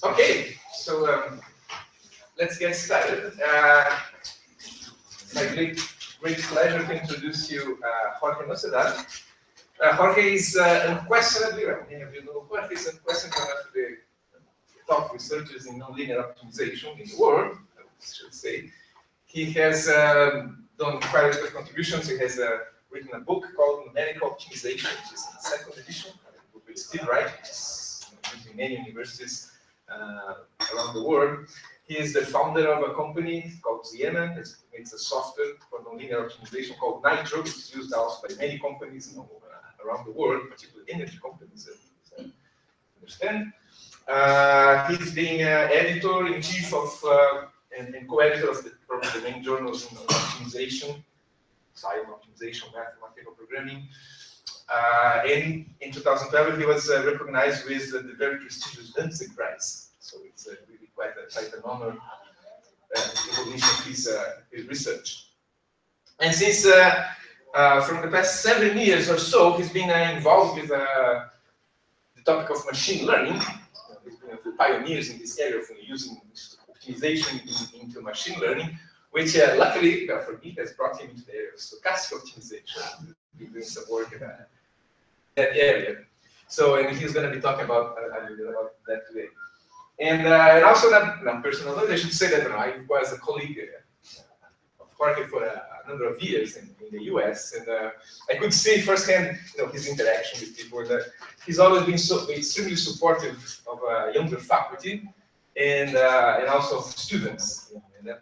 Okay, so let's get started. It's my great pleasure to introduce you Jorge Nocedal. Jorge is unquestionably, many of you know Jorge is unquestionably one of the top researchers in nonlinear optimization in the world, I should say. He has done quite a bit of contributions. He has written a book called Numerical Optimization, which is the second edition, a book with Steve Wright, which is used in many universities around the world. He is the founder of a company called Siena. It makes a software for nonlinear optimization called Nitro, which is used also by many companies around the world, particularly energy companies, as I understand. He's being editor-in-chief of and co-editor of probably the main journals in optimization, science optimization, mathematical programming. And in 2012, he was recognized with the very prestigious Danzig Prize. So it's really quite an honor recognition of his research. And since from the past 7 years or so, he's been involved with the topic of machine learning. He's been one of the pioneers in this area of using optimization into machine learning, which luckily for me has brought him into the area of stochastic optimization. He's doing some work in that area. So, and he's going to be talking about a little bit about that today. And also, that personal note, I should say that I was a colleague of Jorge for a number of years in the US, and I could see firsthand, his interaction with people. That he's always been extremely supportive of younger faculty and also of students, and that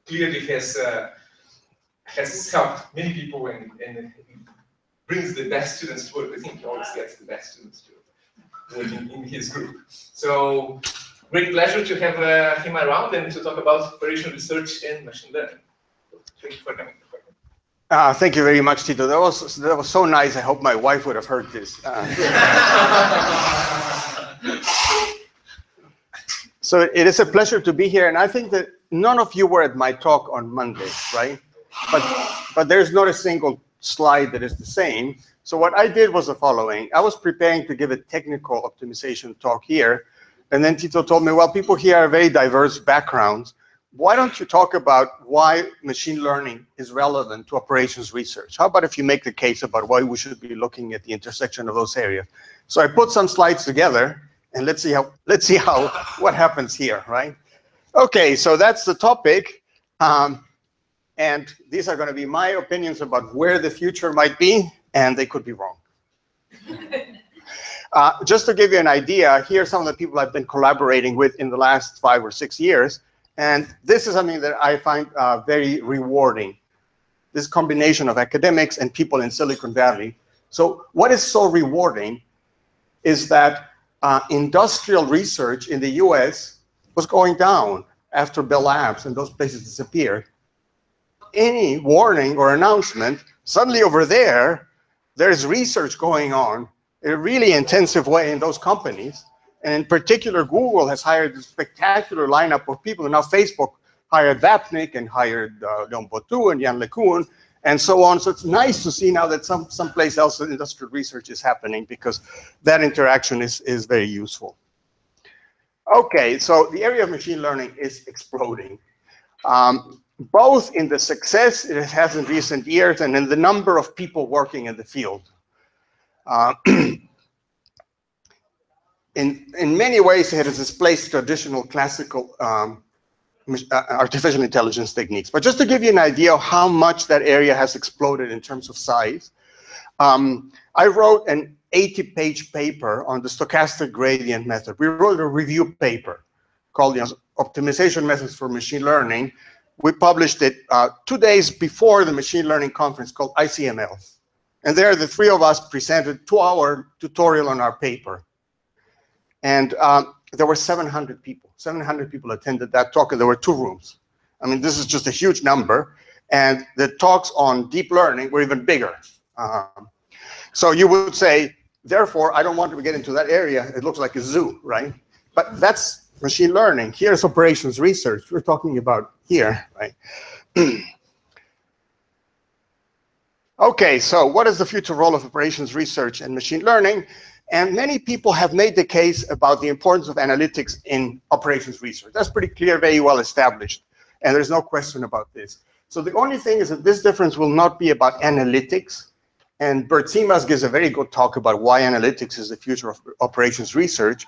clearly has helped many people and brings the best students to work. I think he always gets the best students to work in his group. So, great pleasure to have him around and to talk about operational research and machine learning. Thank you for coming. Thank you very much, Tito. That was so nice. I hope my wife would have heard this. So it is a pleasure to be here, and I think that none of you were at my talk on Monday, right? But there's not a single slide that is the same. So what I did was the following. I was preparing to give a technical optimization talk here, and then Tito told me, well, people here are very diverse backgrounds. Why don't you talk about why machine learning is relevant to operations research? How about if you make the case about why we should be looking at the intersection of those areas? So I put some slides together, and let's see what happens here, right? Okay, so that's the topic. And these are going to be my opinions about where the future might be, and they could be wrong. Just to give you an idea, here are some of the people I've been collaborating with in the last 5 or 6 years. And this is something that I find very rewarding, this combination of academics and people in Silicon Valley. So what is so rewarding is that industrial research in the US was going down after Bell Labs and those places disappeared. Any warning or announcement, suddenly over there's research going on in a really intensive way in those companies. And in particular, Google has hired a spectacular lineup of people. And now Facebook hired Vapnik and hired Leon Botou and Jan LeCun and so on. So it's nice to see now that someplace else industrial research is happening, because that interaction is very useful. Okay, so the area of machine learning is exploding. Both in the success it has in recent years and in the number of people working in the field. In many ways, it has displaced traditional classical artificial intelligence techniques. But just to give you an idea of how much that area has exploded in terms of size, I wrote an 80-page paper on the stochastic gradient method. We wrote a review paper called Optimization Methods for Machine Learning. We published it 2 days before the machine learning conference called ICML. And there, the 3 of us presented 2-hour tutorial on our paper. And there were 700 people. 700 people attended that talk, and there were 2 rooms. I mean, this is just a huge number. And the talks on deep learning were even bigger. So you would say, therefore, I don't want to get into that area. It looks like a zoo, right? But that's machine learning. Here's operations research. We're talking about here, right? Okay, so what is the future role of operations research and machine learning? And many people have made the case about the importance of analytics in operations research. That's pretty clear, very well established. And there's no question about this. So the only thing is that this difference will not be about analytics. And Bert Simas gives a very good talk about why analytics is the future of operations research.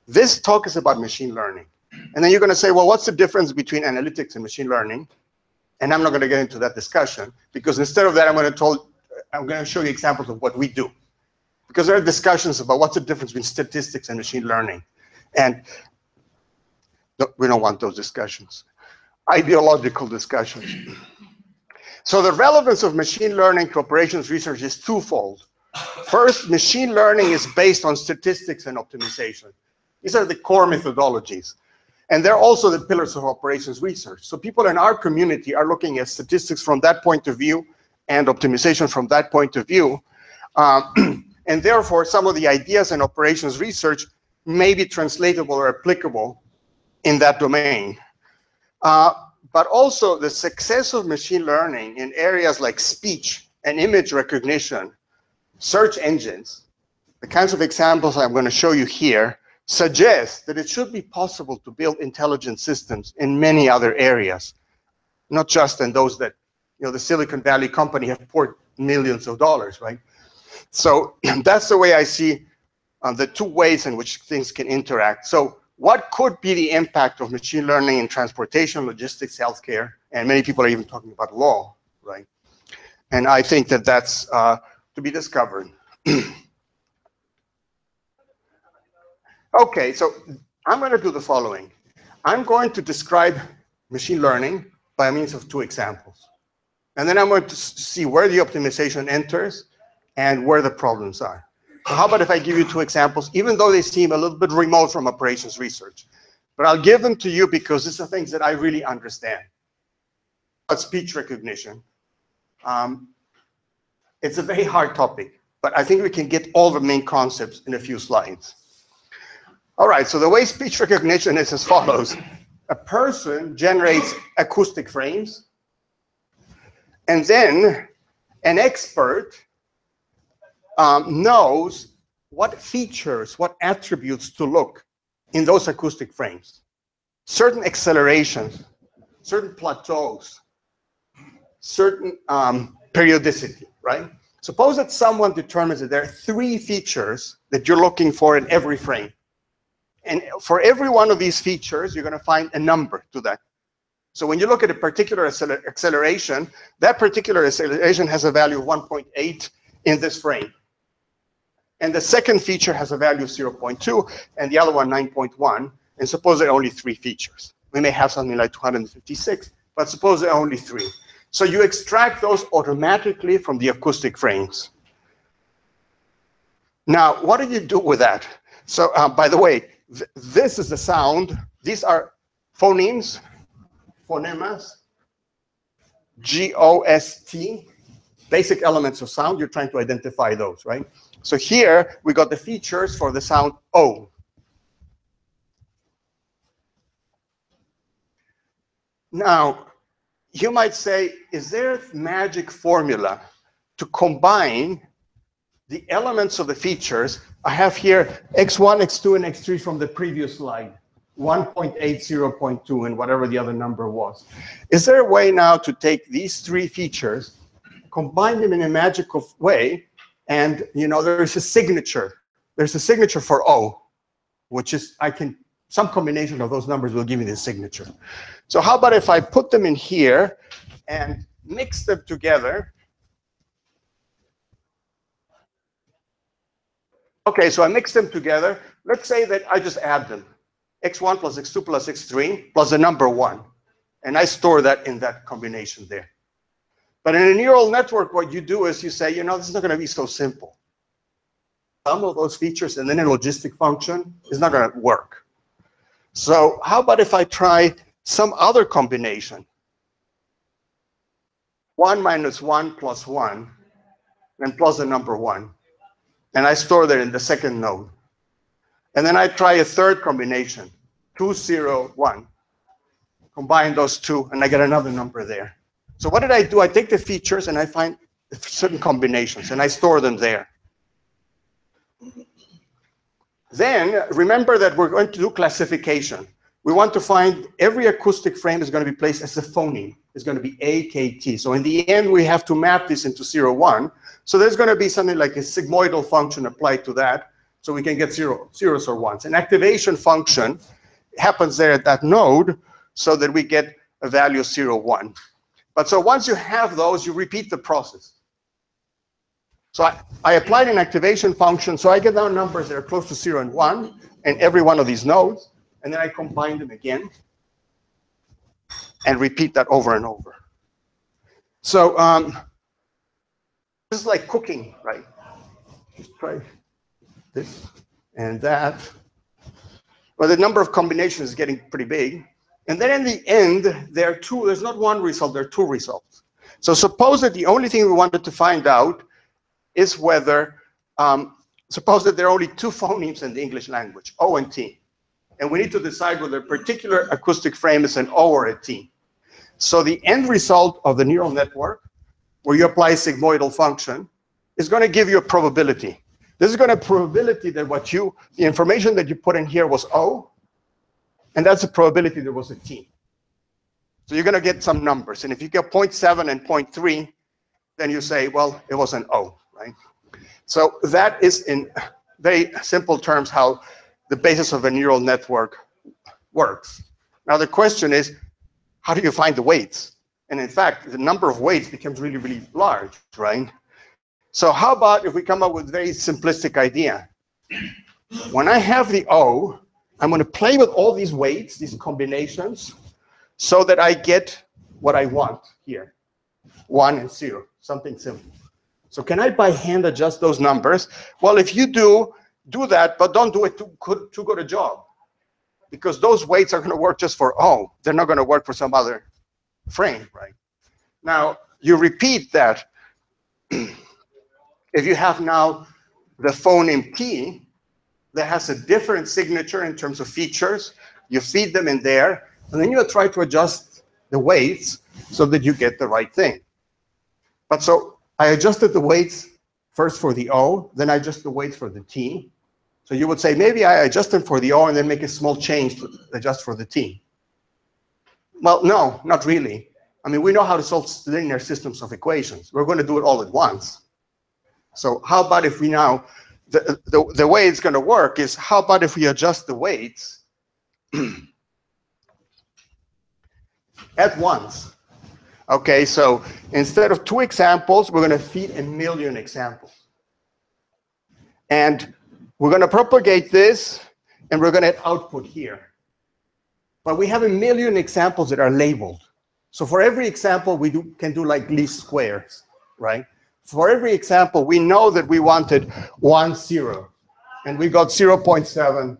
This talk is about machine learning. And then you're going to say, well, what's the difference between analytics and machine learning? And I'm not going to get into that discussion, because instead of that, I'm going to show you examples of what we do. Because there are discussions about what's the difference between statistics and machine learning. And we don't want those discussions. Ideological discussions. So the relevance of machine learning to operations research is twofold. First, machine learning is based on statistics and optimization. These are the core methodologies. And they're also the pillars of operations research. So people in our community are looking at statistics from that point of view and optimization from that point of view. And therefore, some of the ideas in operations research may be translatable or applicable in that domain. But also, the success of machine learning in areas like speech and image recognition, search engines, the kinds of examples I'm going to show you here, suggest that it should be possible to build intelligent systems in many other areas, not just in those that, you know, the Silicon Valley company have poured millions of dollars, right? So that's the way I see the two ways in which things can interact. So what could be the impact of machine learning in transportation, logistics, healthcare? And many people are even talking about law, right? And I think that that's to be discovered. Okay, so I'm going to do the following. I'm going to describe machine learning by means of two examples. And then I'm going to see where the optimization enters and where the problems are. So how about if I give you two examples, even though they seem a little bit remote from operations research? But I'll give them to you because these are things that I really understand. About speech recognition. It's a very hard topic, but I think we can get all the main concepts in a few slides. All right, so the way speech recognition is as follows. A person generates acoustic frames, and then an expert knows what features, what attributes to look in those acoustic frames. Certain accelerations, certain plateaus, certain periodicity, right? Suppose that someone determines that there are 3 features that you're looking for in every frame. And for every one of these features, you're going to find a number to that. So when you look at a particular acceleration, that particular acceleration has a value of 1.8 in this frame. And the second feature has a value of 0.2, and the other one 9.1. And suppose there are only 3 features. We may have something like 256, but suppose there are only 3. So you extract those automatically from the acoustic frames. Now, what do you do with that? So, by the way, this is the sound. These are phonemes, phonemas, G-O-S-T, basic elements of sound. You're trying to identify those, right? So here, we got the features for the sound O. Now, you might say, is there a magic formula to combine the elements of the features? I have here x1, x2, and x3 from the previous slide, 1.8, 0.2, and whatever the other number was. Is there a way now to take these 3 features, combine them in a magical way, and there's a signature. There's a signature for O, which is, some combination of those numbers will give me the signature. So how about if I put them in here and mix them together? Okay, so I mix them together. Let's say that I just add them. x1 plus x2 plus x3 plus the number 1. And I store that in that combination there. But in a neural network, what you do is you say, this is not going to be so simple. Some of those features and then a logistic function is not going to work. So how about if I try some other combination? 1 minus 1 plus 1, and plus the number 1. And I store that in the second node. And then I try a third combination, 2, 0, 1. Combine those two, and I get another number there. So what did I do? I take the features, and I find certain combinations, and I store them there. Then remember that we're going to do classification. We want to find every acoustic frame is going to be placed as a phoneme. It's going to be A, K, T. So in the end, we have to map this into 0, 1. So there's going to be something like a sigmoidal function applied to that, so we can get zeros or ones. An activation function happens there at that node so that we get a value 0, 1. But so once you have those, you repeat the process. So I applied an activation function, so I get down numbers that are close to 0 and 1 in every one of these nodes, and then I combine them again and repeat that over and over. So this is like cooking, right? Just try this and that. Well, the number of combinations is getting pretty big. And then in the end, there's not one result, there are 2 results. So suppose that the only thing we wanted to find out is whether, suppose that there are only 2 phonemes in the English language, O and T. And we need to decide whether a particular acoustic frame is an O or a T. So the end result of the neural network, where you apply a sigmoidal function, is going to give you a probability. This is going to probability that the information that you put in here was O, and that's a probability there was a T. So you're going to get some numbers. And if you get 0.7 and 0.3, then you say, well, it was an O, right? So that is, in very simple terms, how the basis of a neural network works. Now the question is, how do you find the weights? And in fact, the number of weights becomes really, really large, right? So how about if we come up with a very simplistic idea? When I have the O, I'm going to play with all these weights, these combinations, so that I get what I want here, 1 and 0, something simple. So can I by hand adjust those numbers? Well, if you do that, but don't do it too good a job, because those weights are going to work just for O. They're not going to work for some other frame, right? Now, you repeat that. If you have now the phoneme T that has a different signature in terms of features, you feed them in there, and then you try to adjust the weights so that you get the right thing. But so I adjusted the weights first for the O, then I adjust the weights for the T. So you would say, maybe I adjust them for the O and then make a small change to adjust for the T. Well, no, not really. I mean, we know how to solve linear systems of equations. We're going to do it all at once. So how about if we now, the way it's going to work is, how about if we adjust the weights at once? Okay, so instead of 2 examples, we're going to feed 1,000,000 examples. And we're going to propagate this, and we're going to output here. But we have 1,000,000 examples that are labeled. So for every example, we can do like least squares, right? For every example, we know that we wanted 1, 0, and we got 0.7,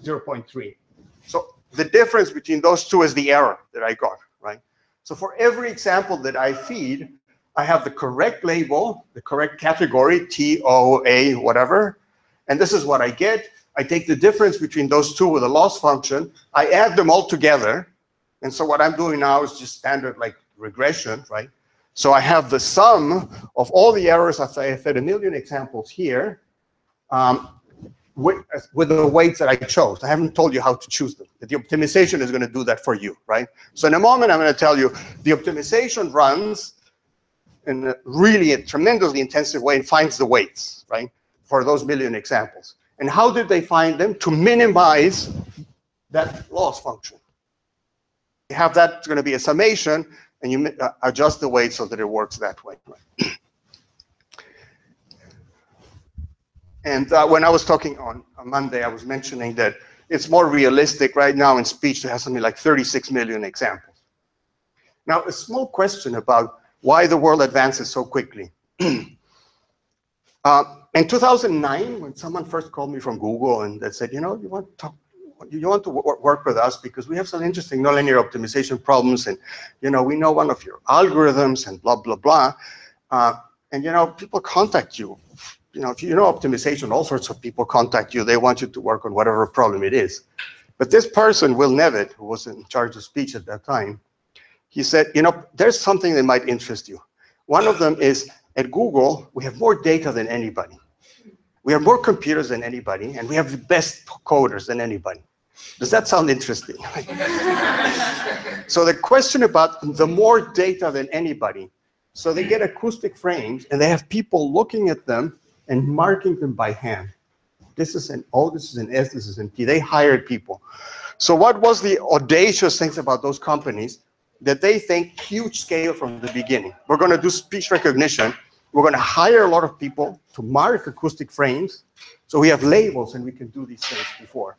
0.3. So the difference between those 2 is the error that I got, right? So for every example that I feed, I have the correct label, the correct category, T, O, A, whatever, and this is what I get. I take the difference between those 2 with a loss function, I add them all together, and so what I'm doing now is just standard like regression, right? So I have the sum of all the errors after I fed 1,000,000 examples here with the weights that I chose. I haven't told you how to choose them. The optimization is going to do that for you, right? So in a moment, I'm going to tell you the optimization runs in a tremendously intensive way and finds the weights, right, for those 1,000,000 examples. And how did they find them? To minimize that loss function. You have that, it's going to be a summation, and you adjust the weight so that it works that way. And when I was talking on Monday, I was mentioning that it's more realistic right now in speech to have something like 36 million examples. Now, a small question about why the world advances so quickly. In 2009, when someone first called me from Google and they said, you know, you want to work with us because we have some interesting nonlinear optimization problems, and you know, we know one of your algorithms and blah blah blah, and you know, people contact you. You know, if you know optimization, all sorts of people contact you. They want you to work on whatever problem it is. But this person, Will Nevitt, who was in charge of speech at that time, he said, you know, there's something that might interest you. One of them is, at Google, we have more data than anybody. We have more computers than anybody, and we have the best coders than anybody. Does that sound interesting? So the question about the more data than anybody, so they get acoustic frames, and they have people looking at them and marking them by hand. This is an O, this is an S, this is an T. They hired people. So what was the audacious things about those companies? That they think huge scale from the beginning. We're going to do speech recognition. We're going to hire a lot of people to mark acoustic frames. So we have labels and we can do these things before.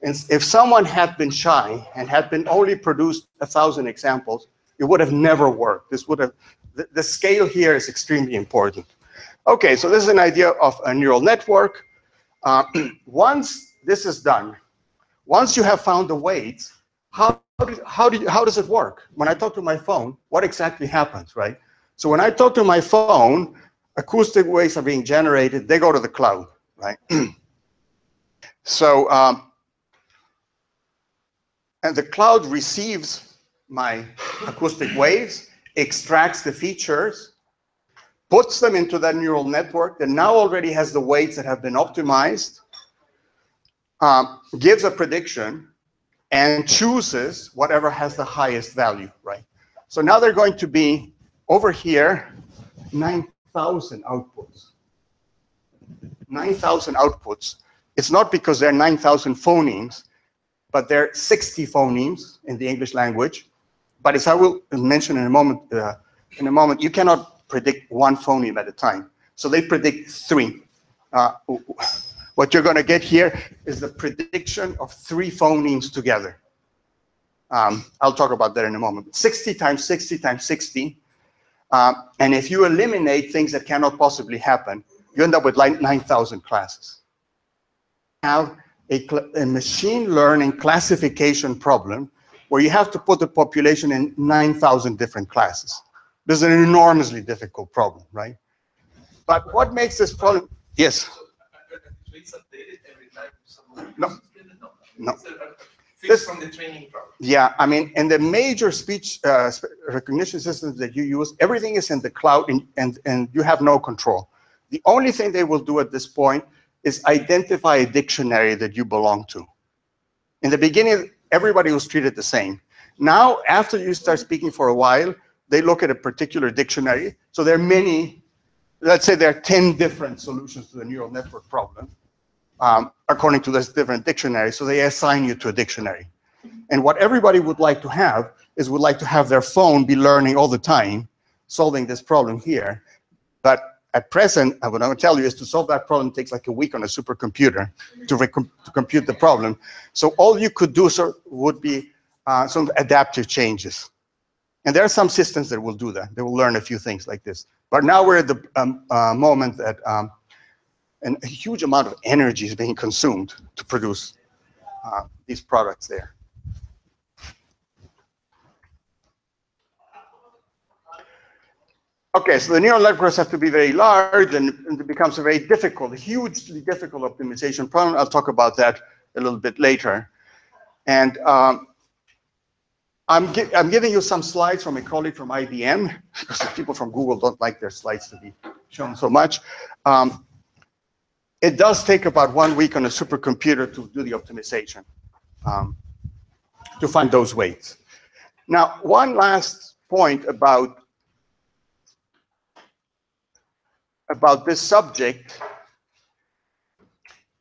And if someone had been shy and had been only produced 1,000 examples, it would have never worked. This would have, the scale here is extremely important. Okay, so this is an idea of a neural network. Once this is done, once you have found the weights, how does it work? When I talk to my phone, what exactly happens, right? So when I talk to my phone, acoustic waves are being generated. They go to the cloud, right? So, and the cloud receives my acoustic waves, extracts the features, puts them into that neural network that now already has the weights that have been optimized, gives a prediction, and chooses whatever has the highest value, right? So now they're going to be, over here, 9,000 outputs. 9,000 outputs. It's not because there are 9,000 phonemes, but there are 60 phonemes in the English language. But as I will mention in a moment, you cannot predict one phoneme at a time. So they predict 3. What you're going to get here is the prediction of 3 phonemes together. I'll talk about that in a moment. 60 times 60 times 60. And if you eliminate things that cannot possibly happen, you end up with like 9,000 classes. Have a machine learning classification problem where you have to put the population in 9,000 different classes. This is an enormously difficult problem, right? But what makes this problem? Yes. No. No. This from the training problem. Yeah, I mean, in the major speech recognition systems that you use, everything is in the cloud and you have no control. The only thing they will do at this point is identify a dictionary that you belong to. In the beginning, everybody was treated the same. Now, after you start speaking for a while, they look at a particular dictionary. So there are many, let's say there are 10 different solutions to the neural network problem, according to this different dictionary. So they assign you to a dictionary. And what everybody would like to have is would like to have their phone be learning all the time, solving this problem here. But at present, what I would tell you is to solve that problem takes like a week on a supercomputer to compute the problem. So all you could do would be some adaptive changes. And there are some systems that will do that. They will learn a few things like this. But now we're at the moment that a huge amount of energy is being consumed to produce these products there. Okay, so the neural networks have to be very large, and it becomes a very difficult, hugely difficult optimization problem. I'll talk about that a little bit later. And I'm giving you some slides from a colleague from IBM, because the people from Google don't like their slides to be shown so much. It does take about 1 week on a supercomputer to do the optimization, to find those weights. Now, one last point about this subject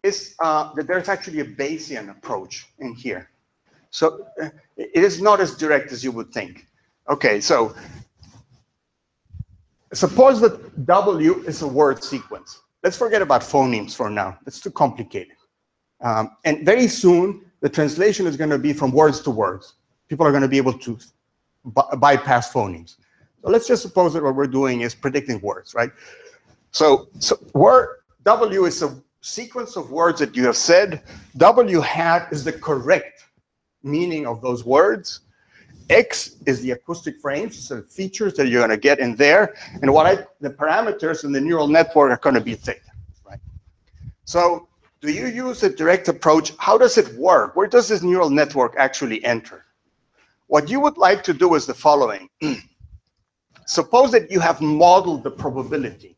is that there's actually a Bayesian approach in here. So it is not as direct as you would think. Okay, so suppose that W is a word sequence. Let's forget about phonemes for now. That's too complicated. And very soon, the translation is going to be from words to words. People are going to be able to bypass phonemes. So let's just suppose that what we're doing is predicting words, right? So word W is a sequence of words that you have said. W hat is the correct meaning of those words. X is the acoustic frames, so the features that you're going to get in there. And the parameters in the neural network are going to be theta, right? So do you use a direct approach? How does it work? Where does this neural network actually enter? What you would like to do is the following. Suppose that you have modeled the probability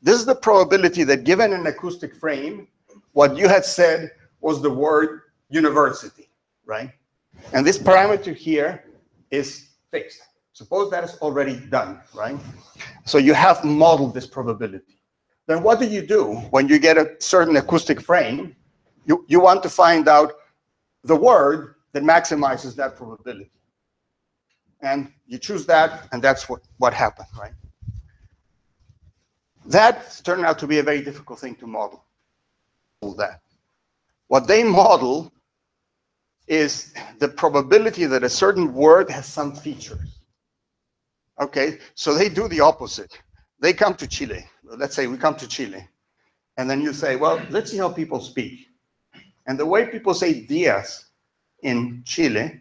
This is the probability that given an acoustic frame, what you had said was the word university, right? And this parameter here is fixed. Suppose that is already done, right? So you have modeled this probability. Then what do you do when you get a certain acoustic frame? You want to find out the word that maximizes that probability. And you choose that, and that's what happened, right? That turned out to be a very difficult thing to model. That. What they model is the probability that a certain word has some features. Okay, so they do the opposite. They come to Chile. Let's say we come to Chile. And then you say, well, let's see how people speak. And the way people say días in Chile,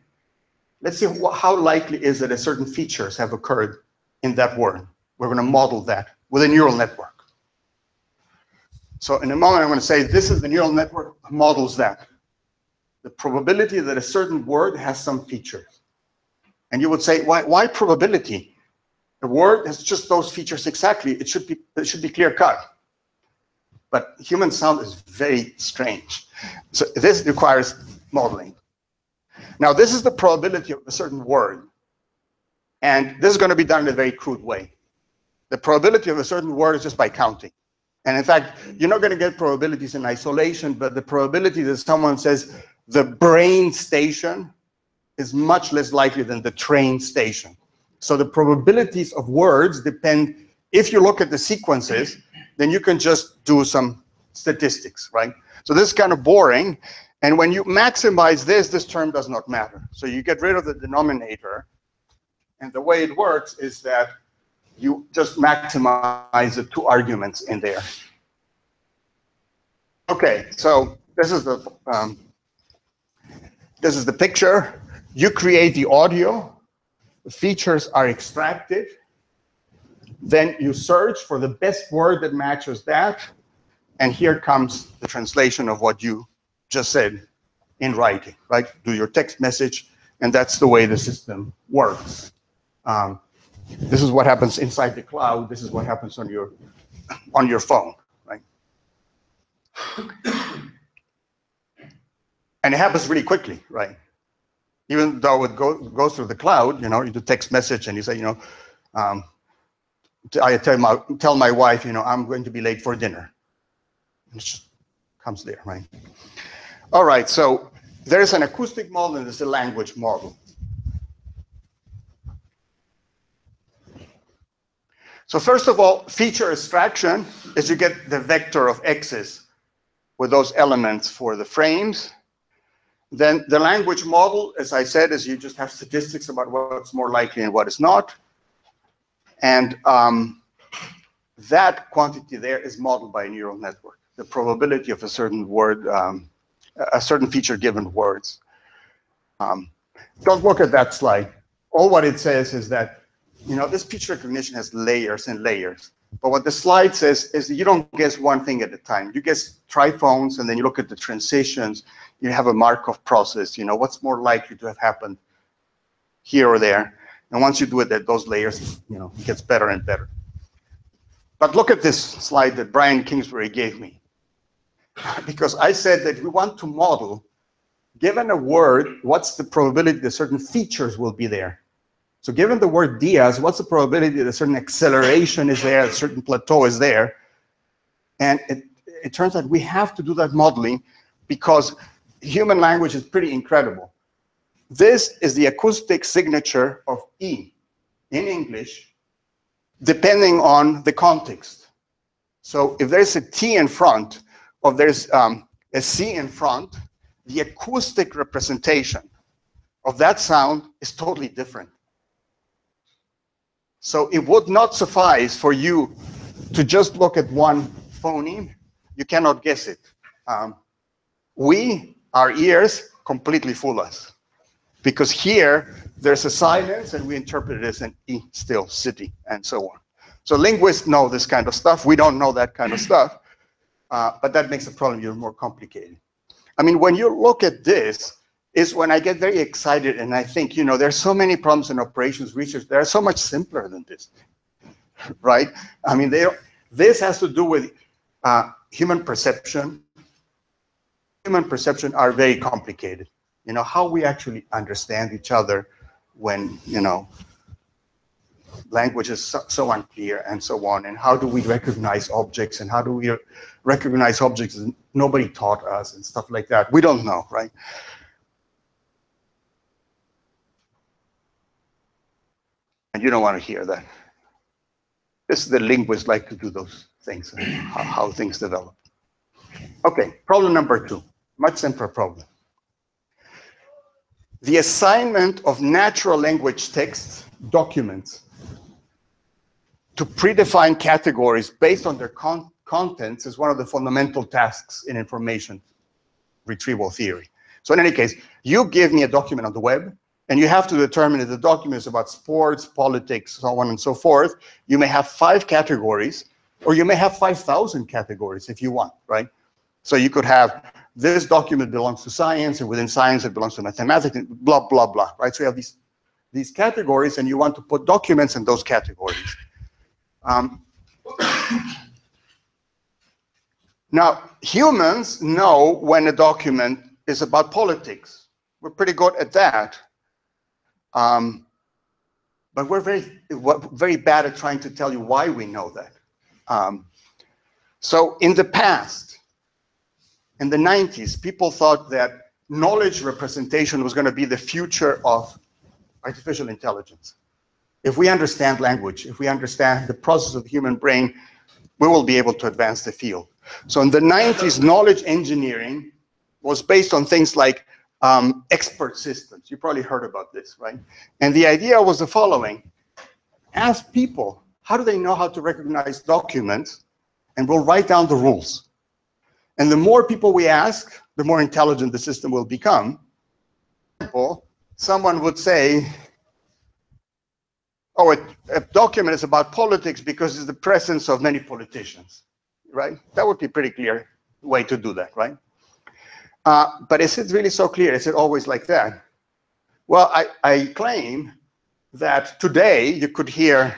let's see how likely is it that certain features have occurred in that word. We're going to model that with a neural network. So in a moment, I'm going to say, this is the neural network models that. The probability that a certain word has some features. And you would say, why probability? The word has just those features exactly. It should be clear cut. But human sound is very strange. So this requires modeling. Now, this is the probability of a certain word. And this is going to be done in a very crude way. The probability of a certain word is just by counting. And in fact, you're not going to get probabilities in isolation, but the probability that someone says the brain station is much less likely than the train station. So the probabilities of words depend, if you look at the sequences, then you can just do some statistics, right? So this is kind of boring. And when you maximize this term does not matter. So you get rid of the denominator. And the way it works is that you just maximize the two arguments in there. Okay, so this is the picture. You create the audio. The features are extracted. Then you search for the best word that matches that. And here comes the translation of what you just said in writing, right? Do your text message, and that's the way the system works. This is what happens inside the cloud. This is what happens on your phone, right? And it happens really quickly, right? Even though it goes through the cloud, you do text message and you say, I tell my wife, I'm going to be late for dinner. And it just comes there, right? All right, so there's an acoustic model and there's a language model. So first of all, feature extraction is you get the vector of x's with those elements for the frames. Then the language model, as I said, is you just have statistics about what's more likely and what is not. And that quantity there is modeled by a neural network, the probability of a certain word, a certain feature given words. Don't look at that slide. All what it says is that this speech recognition has layers and layers. But what the slide says is that you don't guess one thing at a time. You guess triphones, and then you look at the transitions. You have a Markov process. What's more likely to have happened here or there. And once you do it at those layers, it gets better and better. But look at this slide that Brian Kingsbury gave me. Because I said that we want to model, given a word, what's the probability that certain features will be there? So given the word días, what's the probability that a certain acceleration is there, a certain plateau is there? And it turns out we have to do that modeling because human language is pretty incredible. This is the acoustic signature of E in English, depending on the context. So if there's a T in front, or there's a C in front, the acoustic representation of that sound is totally different. So it would not suffice for you to just look at one phoneme. You cannot guess it. Our ears completely fool us. Because here, there's a silence, and we interpret it as an E still, city, and so on. So linguists know this kind of stuff. We don't know that kind of stuff. But that makes the problem even more complicated. I mean, when you look at this, is when I get very excited and I think, there's so many problems in operations research that are so much simpler than this, right? I mean, This has to do with human perception. Human perception are very complicated. You know, how we actually understand each other when, you know, language is so unclear and so on, and how do we recognize objects, and how do we recognize objects that nobody taught us and stuff like that. We don't know, right? And you don't want to hear that. This is the linguists like to do those things, how things develop. Okay, problem number 2, much simpler problem. The assignment of natural language text documents to predefined categories based on their contents is one of the fundamental tasks in information retrieval theory. So in any case, you give me a document on the web, and you have to determine if the document is about sports, politics, so on and so forth. You may have 5 categories, or you may have 5,000 categories if you want, right? So you could have this document belongs to science, and within science it belongs to mathematics, and blah, blah, blah, right? So you have these categories, and you want to put documents in those categories. Now, humans know when a document is about politics. We're pretty good at that. But we're very bad at trying to tell you why we know that. So in the past, in the 90s, people thought that knowledge representation was going to be the future of artificial intelligence. If we understand language, if we understand the process of the human brain, we will be able to advance the field. So in the 90s, knowledge engineering was based on things like expert systems. You probably heard about this, right? And the idea was the following. Ask people, how do they know how to recognize documents? And we'll write down the rules. And the more people we ask, the more intelligent the system will become. For example, someone would say, oh, a document is about politics because it's the presence of many politicians, right? That would be a pretty clear way to do that, right? But is it really so clear? Is it always like that? Well, I claim that today you could hear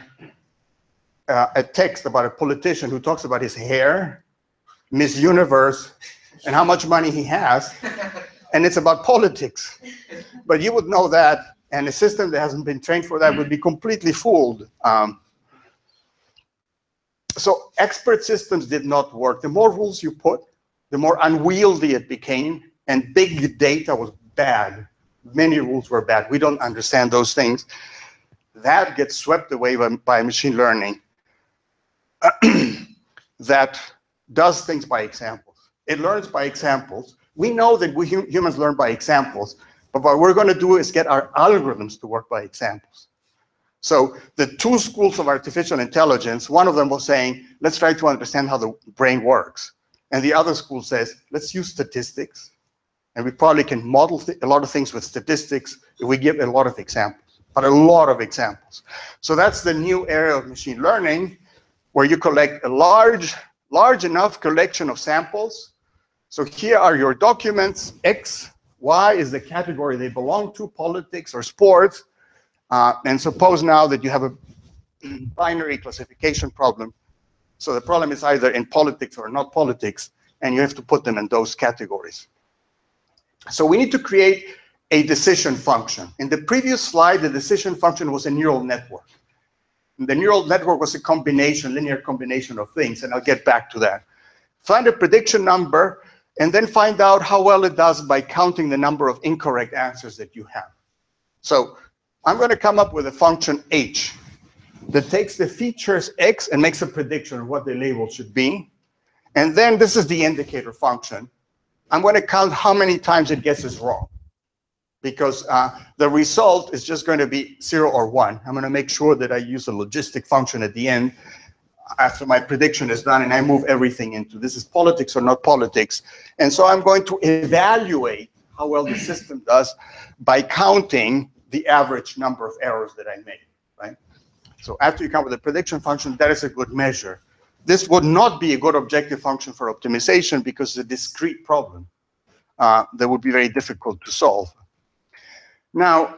a text about a politician who talks about his hair, Miss Universe, and how much money he has, and it's about politics. But you would know that, and a system that hasn't been trained for that would be completely fooled. So expert systems did not work. The more rules you put, the more unwieldy it became, and big data was bad. Many rules were bad. We don't understand those things. That gets swept away by machine learning that does things by examples. It learns by examples. We know that we humans learn by examples, but what we're going to do is get our algorithms to work by examples. So the 2 schools of artificial intelligence, one of them was saying, let's try to understand how the brain works. And the other school says, let's use statistics. And we probably can model a lot of things with statistics if we give a lot of examples, but a lot of examples. So that's the new era of machine learning, where you collect a large enough collection of samples. So here are your documents. X, Y is the category they belong to, politics or sports. And suppose now that you have a binary classification problem. So the problem is either in politics or not politics, and you have to put them in those categories. So we need to create a decision function. In the previous slide, the decision function was a neural network. And the neural network was a combination, linear combination of things, and I'll get back to that. Find a prediction number, and then find out how well it does by counting the number of incorrect answers that you have. So I'm going to come up with a function h that takes the features x and makes a prediction of what the label should be. And then this is the indicator function. I'm going to count how many times it guesses wrong, because the result is just going to be 0 or 1. I'm going to make sure that I use a logistic function at the end after my prediction is done, and I move everything into this is politics or not politics. And so I'm going to evaluate how well the system does by counting the average number of errors that I made, right? So after you come with a prediction function, that is a good measure. This would not be a good objective function for optimization because it's a discrete problem that would be very difficult to solve. Now,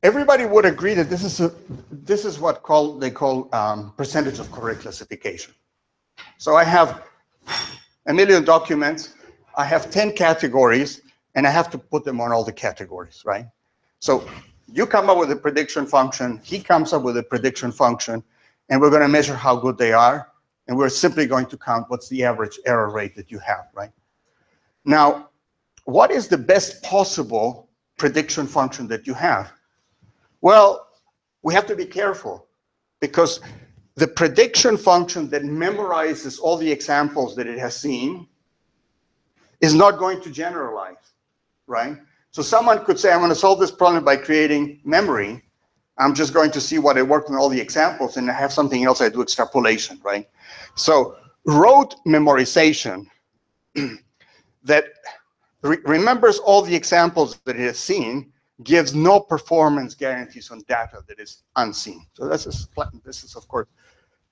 everybody would agree that this is what they call percentage of correct classification. So I have 1 million documents, I have 10 categories, and I have to put them on all the categories, right? So you come up with a prediction function, he comes up with a prediction function, and we're going to measure how good they are, and we're simply going to count what's the average error rate that you have, right? Now, what is the best possible prediction function that you have? Well, we have to be careful, because the prediction function that memorizes all the examples that it has seen is not going to generalize, right? So someone could say, I'm going to solve this problem by creating memory. I'm just going to see what it worked in all the examples, and I have something else I do extrapolation, right? So rote memorization that remembers all the examples that it has seen gives no performance guarantees on data that is unseen. So this is of course,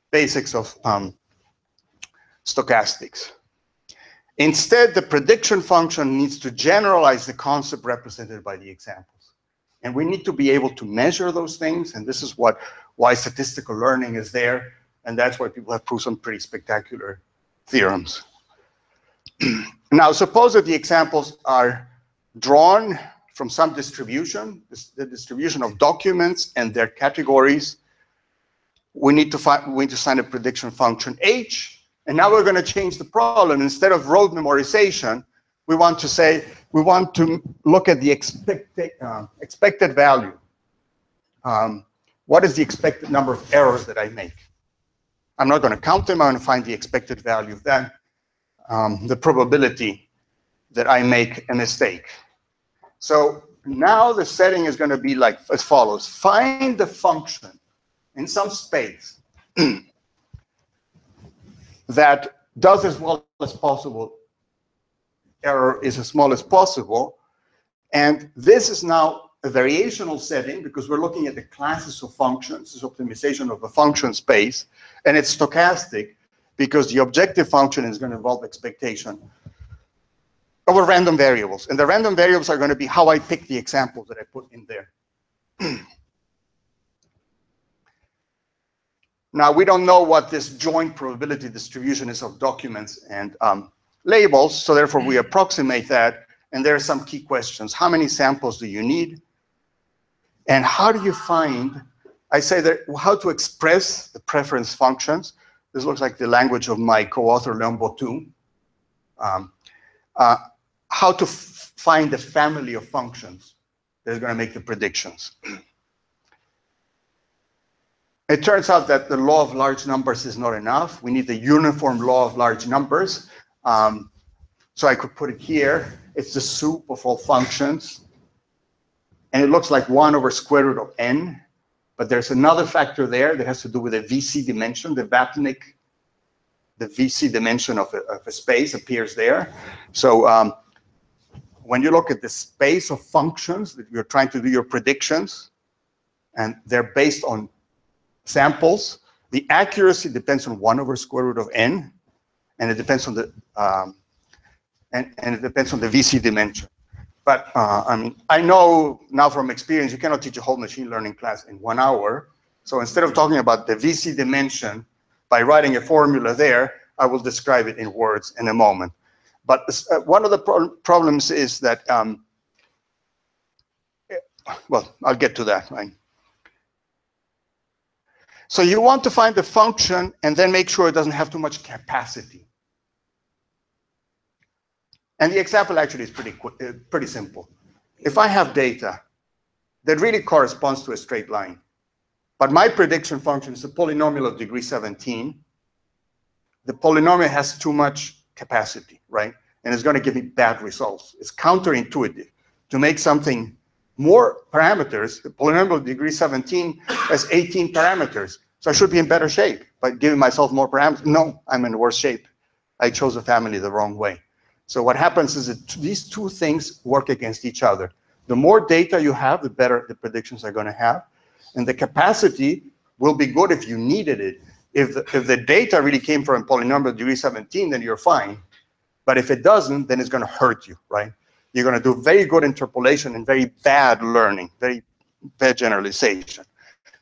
basics of stochastics. Instead, the prediction function needs to generalize the concept represented by the examples. And we need to be able to measure those things, and this is why statistical learning is there, and that's why people have proved some pretty spectacular theorems. Now, suppose that the examples are drawn from some distribution, the distribution of documents and their categories. We need to assign a prediction function h, and now we're going to change the problem. Instead of rote memorization, we want to look at the expected value. What is the expected number of errors that I make? I'm not going to count them. I'm going to find the expected value of that, the probability that I make a mistake. So now the setting is going to be like as follows. Find the function in some space that does as well as possible, error is as small as possible, and this is now a variational setting because we're looking at the classes of functions. This is optimization of a function space, and it's stochastic because the objective function is going to involve expectation over random variables, and the random variables are going to be how I pick the examples that I put in there. Now, we don't know what this joint probability distribution is of documents and labels, so therefore we approximate that, and there are some key questions. How many samples do you need? And how do you find, I say that, how to express the preference functions. This looks like the language of my co-author, Leon Botou. How to find the family of functions that is going to make the predictions. It turns out that the law of large numbers is not enough. We need the uniform law of large numbers. So I could put it here. It's the soup of all functions. And it looks like 1 over square root of n. But there's another factor there that has to do with the VC dimension, the Vapnik. The VC dimension of a space appears there. So when you look at the space of functions that you're trying to do your predictions, and they're based on samples, the accuracy depends on 1 over square root of n, and it depends on the and it depends on the VC dimension. But I mean, I know now from experience you cannot teach a whole machine learning class in 1 hour. So instead of talking about the VC dimension by writing a formula there, I will describe it in words in a moment. But one of the problems is that, well, I'll get to that, right? So you want to find the function and then make sure it doesn't have too much capacity. And the example actually is pretty simple. If I have data that really corresponds to a straight line, but my prediction function is a polynomial of degree 17, the polynomial has too much capacity, right? And it's going to give me bad results. It's counterintuitive. To make something more parameters, the polynomial of degree 17 has 18 parameters. So I should be in better shape by giving myself more parameters. No, I'm in worse shape. I chose a family the wrong way. So what happens is that these two things work against each other. The more data you have, the better the predictions are going to have. And the capacity will be good if you needed it. If the data really came from a polynomial of degree 17, then you're fine. But if it doesn't, then it's going to hurt you, right? You're going to do very good interpolation and very bad learning, very bad generalization.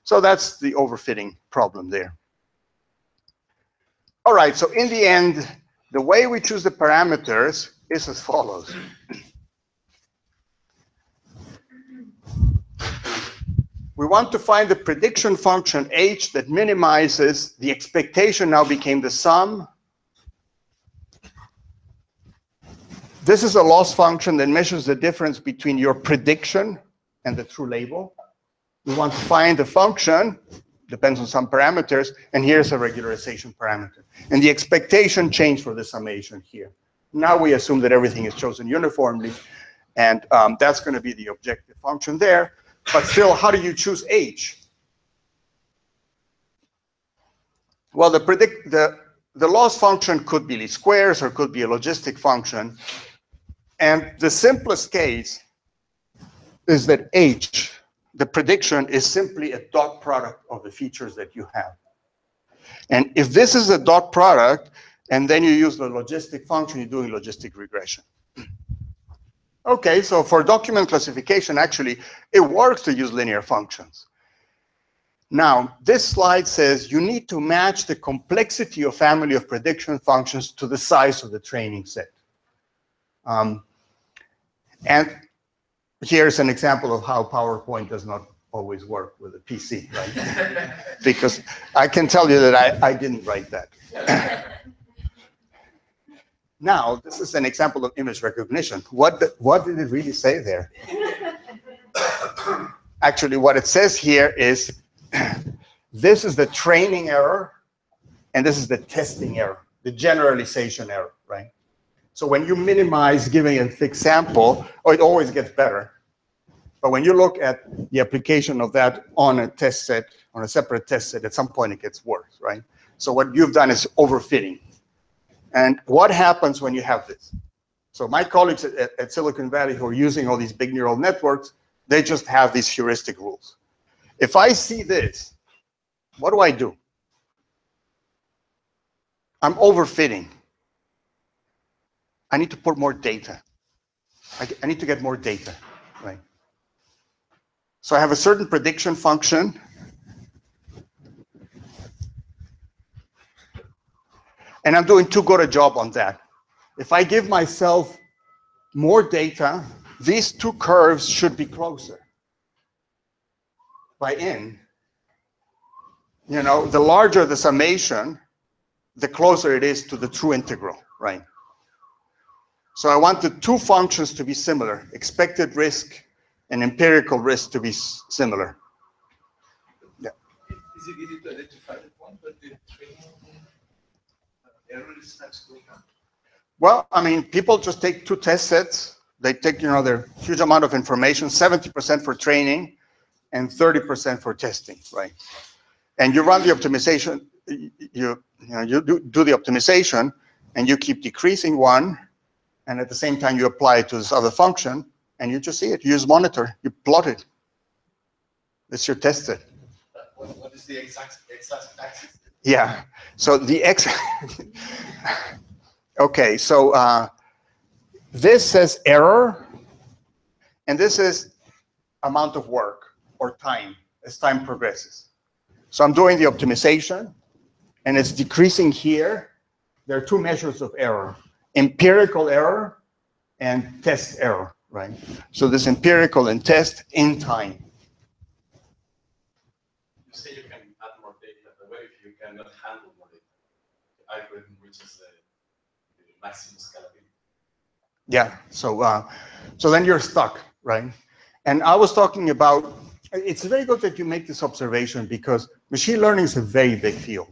So that's the overfitting problem there. All right, so in the end, the way we choose the parameters is as follows. We want to find the prediction function h that minimizes the expectation now became the sum. This is a loss function that measures the difference between your prediction and the true label. We want to find the function, depends on some parameters, and here's a regularization parameter. And the expectation changed for the summation here. Now we assume that everything is chosen uniformly, and that's going to be the objective function there. But still, how do you choose h? Well, the loss function could be least squares or could be a logistic function. And the simplest case is that h, the prediction, is simply a dot product of the features that you have. And if this is a dot product, and then you use the logistic function, you're doing logistic regression. Okay, so for document classification, actually, it works to use linear functions. Now, this slide says you need to match the complexity of family of prediction functions to the size of the training set. And here's an example of how PowerPoint does not always work with a PC, right? Because I can tell you that I didn't write that. Now, this is an example of image recognition. What did it really say there? Actually, what it says here is this is the training error, and this is the testing error, the generalization error, right? So when you minimize giving a fixed sample, it always gets better. But when you look at the application of that on a test set, on a separate test set, at some point it gets worse, right? So what you've done is overfitting. And what happens when you have this? So my colleagues at Silicon Valley who are using all these big neural networks, they just have these heuristic rules. If I see this, what do? I'm overfitting. I need to put more data. I need to get more data, right? So I have a certain prediction function. And I'm doing too good a job on that. If I give myself more data, these two curves should be closer. By n, you know, the larger the summation, the closer it is to the true integral, right? So I want the two functions to be similar, expected risk and empirical risk to be similar. Yeah. Is it easy to identify the point where the training error starts going up? Well, I mean, people just take two test sets. They take, you know, their huge amount of information, 70% for training and 30% for testing, right? And you run the optimization, you do the optimization, and you keep decreasing one, and at the same time you apply it to this other function, and you just see it. You use monitor, you plot it. It's your test set. What is the exact axis? Yeah, so the x. Okay, so this says error, and this is amount of work or time as time progresses. So I'm doing the optimization, and it's decreasing here. There are two measures of error: empirical error and test error, right? So this empirical and test in time. You say you can add more data, but what if you cannot handle more data? The algorithm reaches the maximum scalability. Yeah, so then you're stuck, right? And I was talking about, it's very good that you make this observation because machine learning is a very big field.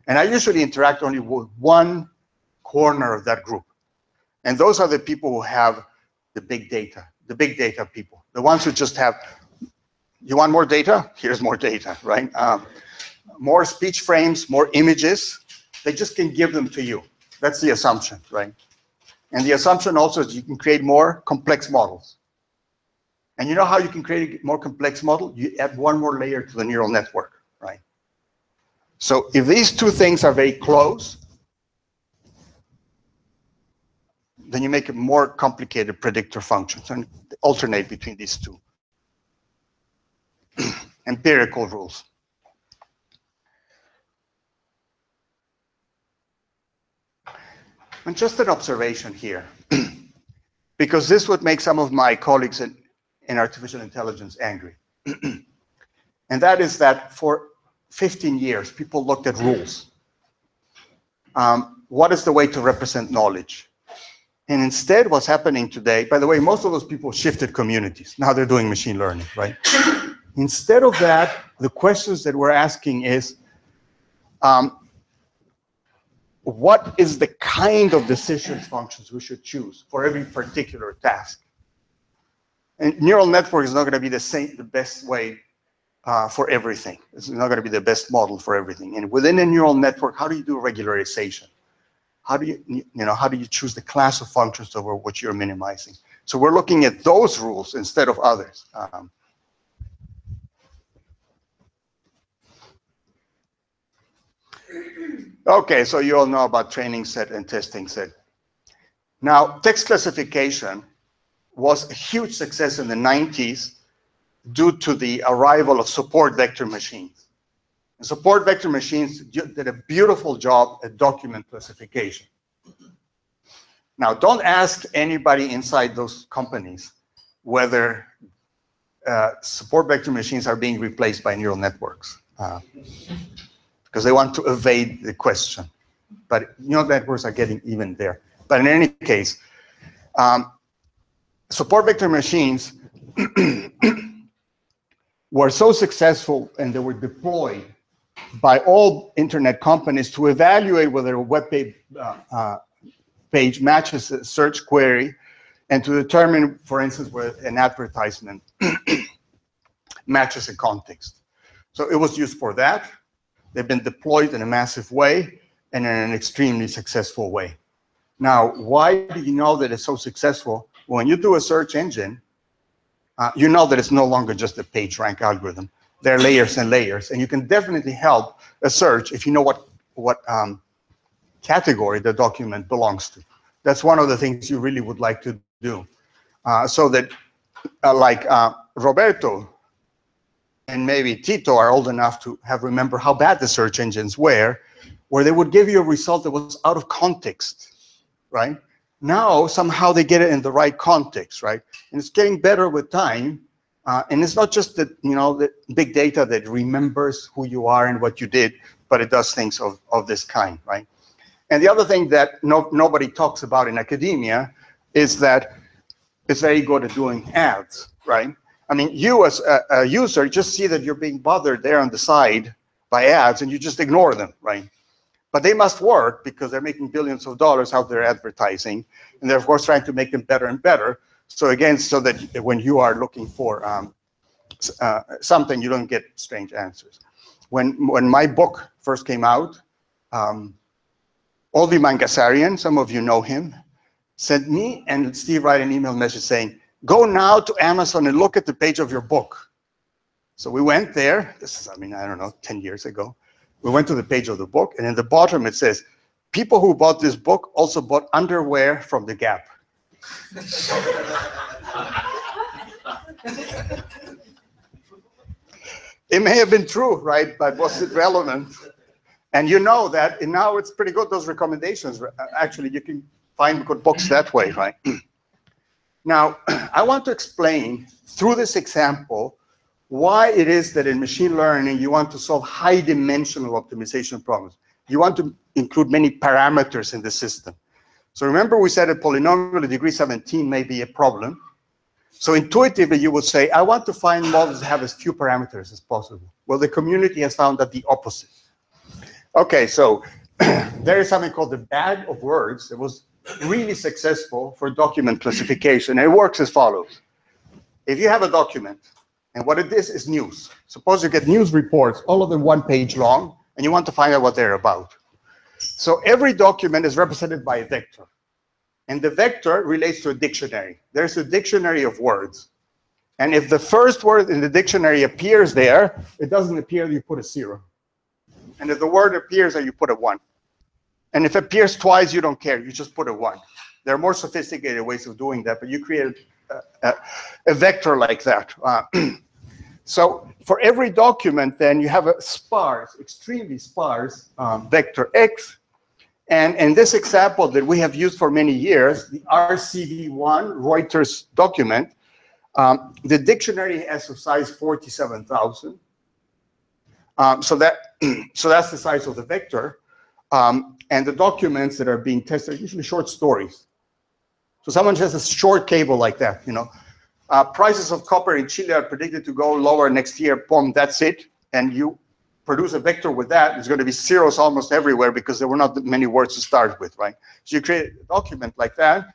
And I usually interact only with one corner of that group. And those are the people who have the big data people, the ones who just have, you want more data? Here's more data, right? More speech frames, more images, they just can give them to you. That's the assumption, right? And the assumption also is you can create more complex models. And you know how you can create a more complex model? You add one more layer to the neural network, right? So if these two things are very close, then you make a more complicated predictor functions and alternate between these two. empirical rules. And just an observation here, because this would make some of my colleagues in artificial intelligence angry. And that is that for 15 years, people looked at rules. What is the way to represent knowledge? And instead, what's happening today, by the way, most of those people shifted communities. Now they're doing machine learning, right? Instead of that, the questions that we're asking is, what is the kind of decision functions we should choose for every particular task? And neural network is not going to be the best way for everything. It's not going to be the best model for everything. And within a neural network, how do you do regularization? How do you choose the class of functions over which you're minimizing? So we're looking at those rules instead of others. Okay, so you all know about training set and testing set. Now, text classification was a huge success in the 90s due to the arrival of support vector machines. And support vector machines did a beautiful job at document classification. Now, don't ask anybody inside those companies whether support vector machines are being replaced by neural networks. Because they want to evade the question. But neural networks are getting even there. But in any case, support vector machines were so successful and they were deployed by all internet companies to evaluate whether a web page matches a search query and to determine, for instance, whether an advertisement matches a context. So it was used for that. They've been deployed in a massive way and in an extremely successful way. Now, why do you know that it's so successful? When you do a search engine, you know that it's no longer just a page rank algorithm. There are layers and layers, and you can definitely help a search if you know what category the document belongs to. That's one of the things you really would like to do. So that, Roberto and maybe Tito are old enough to remember how bad the search engines were, where they would give you a result that was out of context, right? Now, somehow they get it in the right context, right? And it's getting better with time. And it's not just the big data that remembers who you are and what you did, but it does things of this kind, right? And the other thing that nobody talks about in academia is that it's very good at doing ads, right? I mean, you as a user just see that you're being bothered there on the side by ads and you just ignore them, right? But they must work because they're making billions of dollars out there advertising, and they're of course trying to make them better and better. So again, so that when you are looking for something, you don't get strange answers. When my book first came out, Olvi Mangasarian, some of you know him, sent me and Steve Wright an email message saying, "Go now to Amazon and look at the page of your book." So we went there. This is, I don't know, 10 years ago. We went to the page of the book, and in the bottom it says, "People who bought this book also bought underwear from the Gap." It may have been true, right? But was it relevant? And you know that, and now it's pretty good, those recommendations. Actually, you can find good books that way, right? Now, I want to explain through this example why it is that in machine learning, you want to solve high-dimensional optimization problems. You want to include many parameters in the system. So remember we said a polynomial of degree 17 may be a problem. So intuitively, you would say, I want to find models that have as few parameters as possible. Well, the community has found that the opposite. Okay, so there is something called the bag of words that was really successful for document classification. And it works as follows. If you have a document, and what it is news. Suppose you get news reports, all of them 1 page long, and you want to find out what they're about. So every document is represented by a vector. And the vector relates to a dictionary. There's a dictionary of words. And if the first word in the dictionary appears there, it doesn't appear, you put a 0. And if the word appears there, you put a 1. And if it appears twice, you don't care. You just put a 1. There are more sophisticated ways of doing that, but you create a vector like that. So for every document, then you have a sparse, extremely sparse vector X. And in this example that we have used for many years, the RCV1 Reuters document, the dictionary has a size 47,000. So that's the size of the vector. And the documents that are being tested are usually short stories. So someone has a short cable like that, you know. Prices of copper in Chile are predicted to go lower next year. Boom, that's it. And you produce a vector with that. It's going to be zeros almost everywhere because there were not many words to start with, right? So you create a document like that,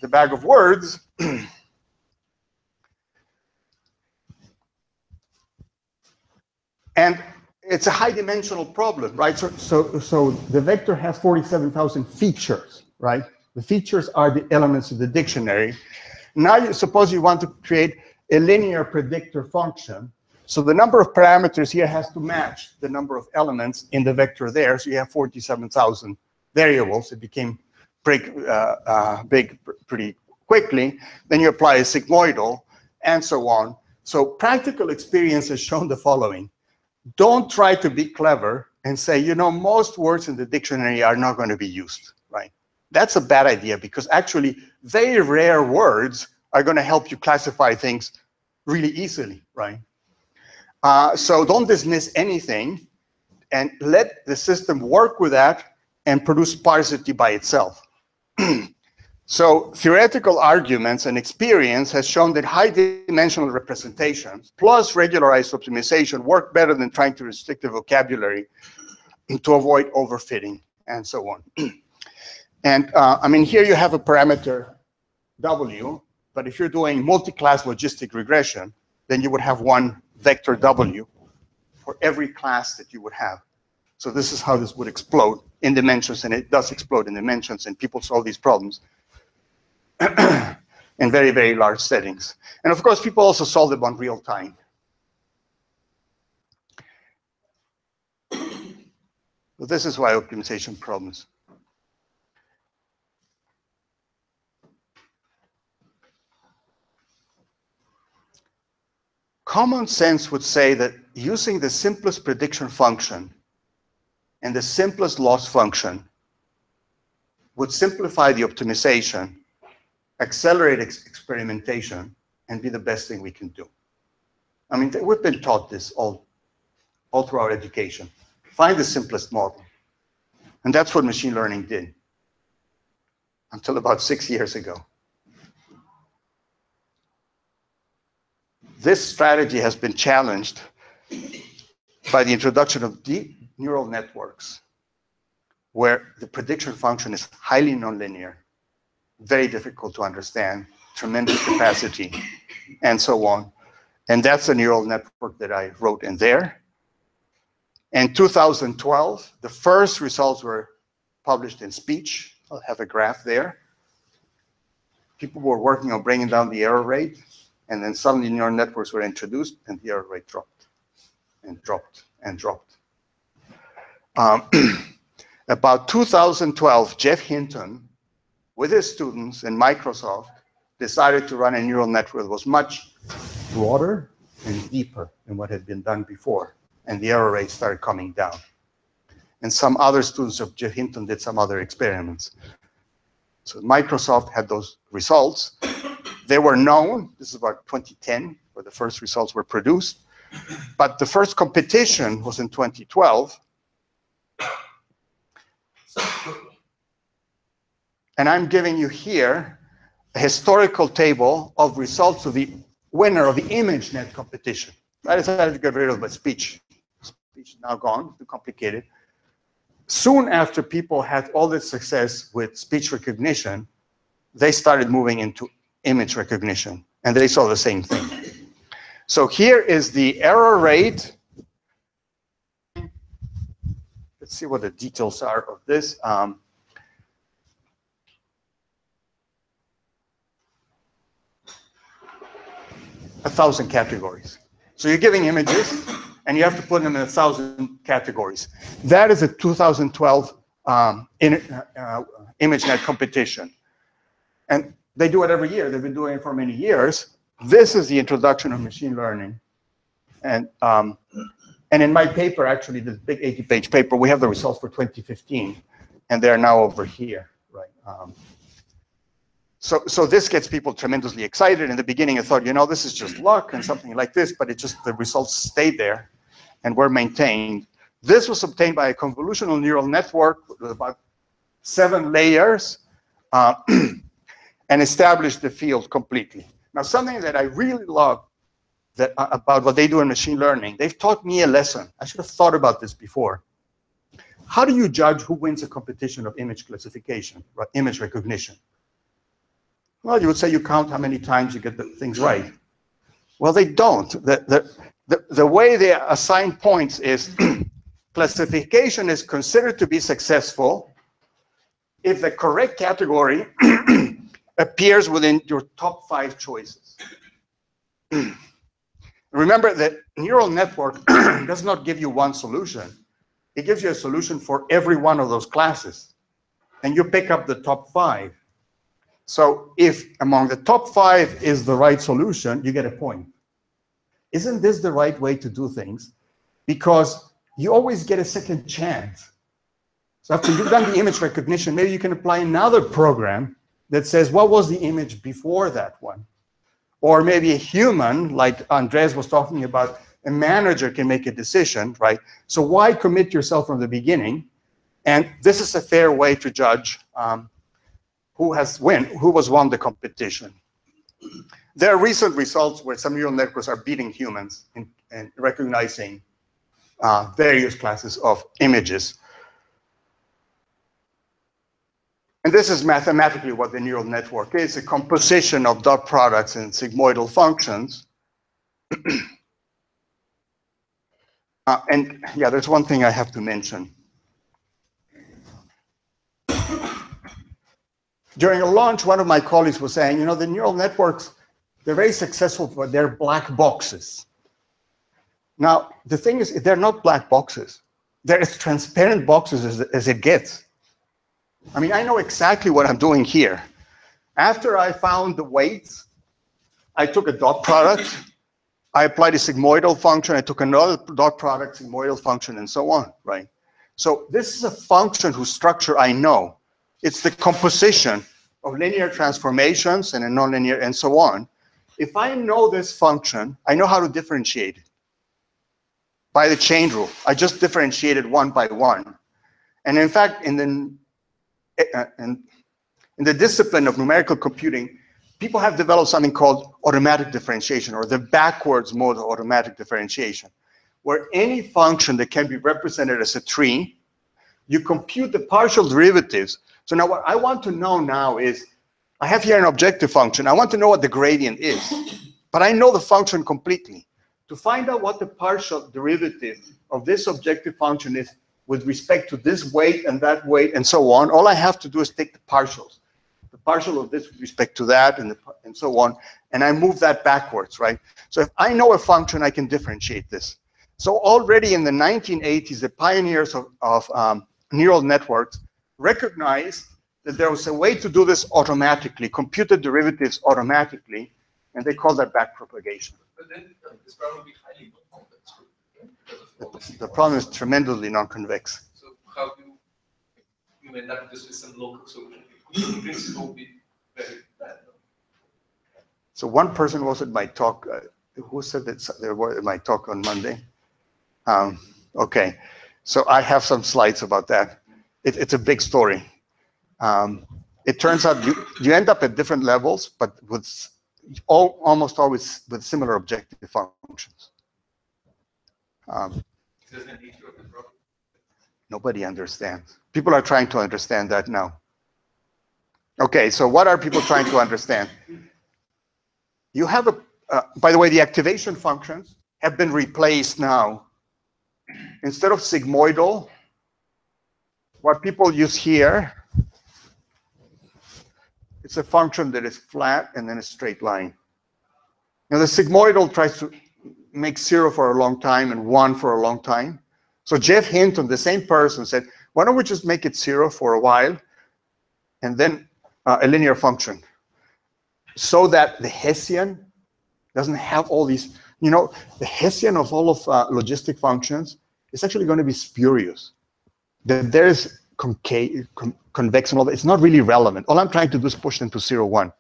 the bag of words. And it's a high-dimensional problem, right? So the vector has 47,000 features, right? The features are the elements of the dictionary. Now, suppose you want to create a linear predictor function. So the number of parameters here has to match the number of elements in the vector there. So you have 47,000 variables. It became big pretty quickly. Then you apply a sigmoidal, and so on. So practical experience has shown the following. Don't try to be clever and say, you know, most words in the dictionary are not going to be used, right? That's a bad idea because actually very rare words are going to help you classify things really easily, right? So don't dismiss anything and let the system work with that and produce sparsity by itself. So theoretical arguments and experience has shown that high-dimensional representations plus regularized optimization work better than trying to restrict the vocabulary to avoid overfitting and so on. And I mean, here you have a parameter W, but if you're doing multi-class logistic regression, then you would have one vector W for every class that you would have. So this is how this would explode in dimensions, and it does explode in dimensions, and people solve these problems in very, very large settings. And of course, people also solve them on real time. So this is why optimization problems. Common sense would say that using the simplest prediction function and the simplest loss function would simplify the optimization, accelerate experimentation, and be the best thing we can do. I mean, we've been taught this all through our education. Find the simplest model. And that's what machine learning did until about 6 years ago. This strategy has been challenged by the introduction of deep neural networks, where the prediction function is highly nonlinear, very difficult to understand, tremendous capacity, and so on. And that's a neural network that I wrote in there. In 2012, the first results were published in Speech. I'll have a graph there. People were working on bringing down the error rate, and then suddenly neural networks were introduced, and the error rate dropped, and dropped, and dropped. About 2012, Jeff Hinton, with his students in Microsoft, decided to run a neural network that was much broader and deeper than what had been done before, and the error rate started coming down. And some other students of Jeff Hinton did some other experiments. So Microsoft had those results. They were known. This is about 2010, where the first results were produced. But the first competition was in 2012. And I'm giving you here a historical table of results of the winner of the ImageNet competition. I decided to get rid of my speech. Speech is now gone, too complicated. Soon after people had all this success with speech recognition, they started moving into image recognition, and they saw the same thing. So here is the error rate. Let's see what the details are of this. 1,000 categories. So you're giving images, and you have to put them in 1,000 categories. That is a 2012 ImageNet competition. And they do it every year. They've been doing it for many years. This is the introduction of machine learning And in my paper, actually, this big 80-page paper, we have the results for 2015, and they're now over here, right? So this gets people tremendously excited. In the beginning, I thought, you know, this is just luck and something like this, but it just, the results stayed there and were maintained. This was obtained by a convolutional neural network with about 7 layers and established the field completely. Now, something that I really love about what they do in machine learning, they've taught me a lesson. I should have thought about this before. How do you judge who wins a competition of image classification, right, image recognition? Well, you would say you count how many times you get the things right. Well, they don't. The way they assign points is classification is considered to be successful if the correct category appears within your top 5 choices. Remember that neural network does not give you one solution. It gives you a solution for every one of those classes. And you pick up the top 5. So if among the top 5 is the right solution, you get a point. Isn't this the right way to do things? Because you always get a second chance. So after you've done the image recognition, maybe you can apply another program that says, what was the image before that one? Or maybe a human, like Andres was talking about, a manager can make a decision, right? So why commit yourself from the beginning? And this is a fair way to judge who was won the competition. There are recent results where some neural networks are beating humans in recognizing various classes of images. And this is mathematically what the neural network is, a composition of dot products and sigmoidal functions. And yeah, there's one thing I have to mention. During a launch, one of my colleagues was saying, you know, the neural networks, they're very successful, but they're black boxes. Now, the thing is, they're not black boxes. They're as transparent boxes as it gets. I mean, I know exactly what I'm doing here. After I found the weights, I took a dot product, I applied a sigmoidal function, I took another dot product, sigmoidal function, and so on, right? So this is a function whose structure I know. It's the composition of linear transformations and a nonlinear and so on. If I know this function, I know how to differentiate it by the chain rule. I just differentiated one by one. And in fact, in the discipline of numerical computing, people have developed something called automatic differentiation, or the backwards mode of automatic differentiation, where any function that can be represented as a tree, you compute the partial derivatives. So now what I want to know now is, I have here an objective function. I want to know what the gradient is, but I know the function completely. To find out what the partial derivative of this objective function is with respect to this weight and that weight and so on, all I have to do is take the partials. The partial of this with respect to that and so on, and I move that backwards, right? So if I know a function, I can differentiate this. So already in the 1980s, the pioneers of neural networks recognized that there was a way to do this automatically, compute the derivatives automatically, and they call that backpropagation. But then this problem will be highly non-convex. The problem is tremendously non-convex. So how do you end up just with some local solution? In principle, be very bad. No? So one person was at my talk. Who said that they were at my talk on Monday? Okay, so I have some slides about that. It's a big story. It turns out you end up at different levels, but with almost always with similar objective functions. Nobody understands. People are trying to understand that now. Okay, so what are people trying to understand? You have by the way, the activation functions have been replaced now. Instead of sigmoidal, what people use here, it's a function that is flat and then a straight line. Now the sigmoidal tries to make 0 for a long time and 1 for a long time. So Jeff Hinton, the same person, said, why don't we just make it 0 for a while and then a linear function, so that the Hessian doesn't have all these You know, the Hessian of all of logistic functions is actually going to be spurious. That there is concave, convex and all that. It's not really relevant. All I'm trying to do is push them to 0, 1.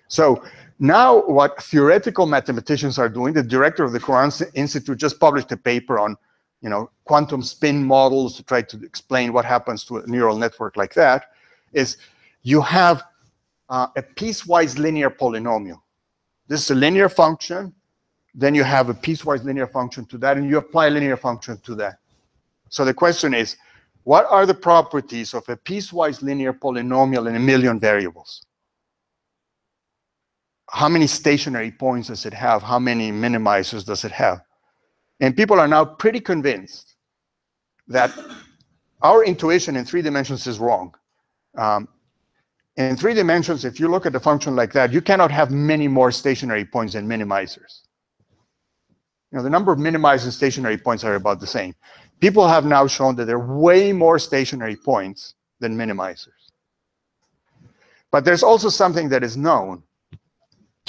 So now what theoretical mathematicians are doing, the director of the Quran Institute just published a paper on, you know, quantum spin models to try to explain what happens to a neural network like that, is you have a piecewise linear polynomial. This is a linear function. Then you have a piecewise linear function to that, and you apply a linear function to that. So the question is, what are the properties of a piecewise linear polynomial in a million variables? How many stationary points does it have? How many minimizers does it have? And people are now pretty convinced that our intuition in 3 dimensions is wrong. In 3 dimensions, if you look at a function like that, you cannot have many more stationary points than minimizers. You know, the number of minimized and stationary points are about the same. People have now shown that there are way more stationary points than minimizers. But there's also something that is known,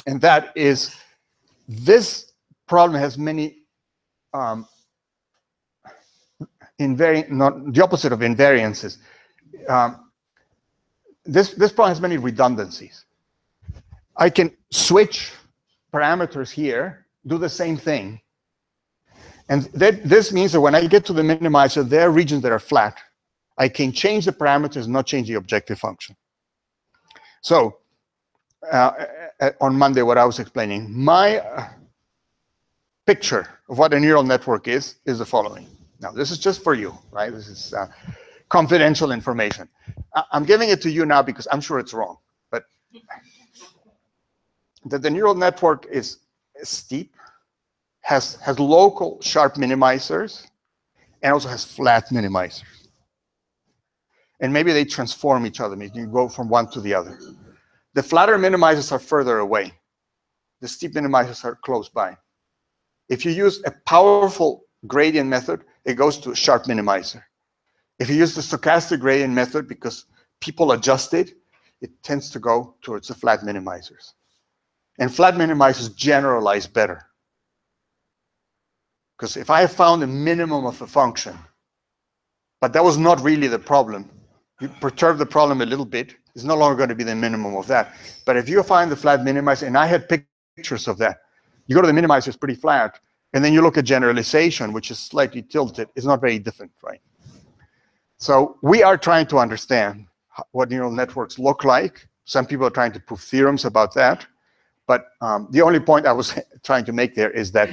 and that is this problem has many the opposite of invariances. This problem has many redundancies. I can switch parameters here, do the same thing. And this means that when I get to the minimizer, there are regions that are flat. I can change the parameters, not change the objective function. So on Monday, what I was explaining, my picture of what a neural network is the following. Now, this is just for you, right? This is confidential information. I'm giving it to you now because I'm sure it's wrong, but that the neural network is steep, has local sharp minimizers, and also has flat minimizers. And maybe they transform each other. Maybe you go from one to the other. The flatter minimizers are further away. The steep minimizers are close by. If you use a powerful gradient method, it goes to a sharp minimizer. If you use the stochastic gradient method, because people adjust it, it tends to go towards the flat minimizers. And flat minimizers generalize better. Because if I have found a minimum of a function, but that was not really the problem, you perturb the problem a little bit, it's no longer going to be the minimum of that. But if you find the flat minimizer, and I had pictures of that, you go to the minimizer, it's pretty flat, and then you look at generalization, which is slightly tilted, it's not very different, right? So we are trying to understand what neural networks look like. Some people are trying to prove theorems about that. But the only point I was trying to make there is that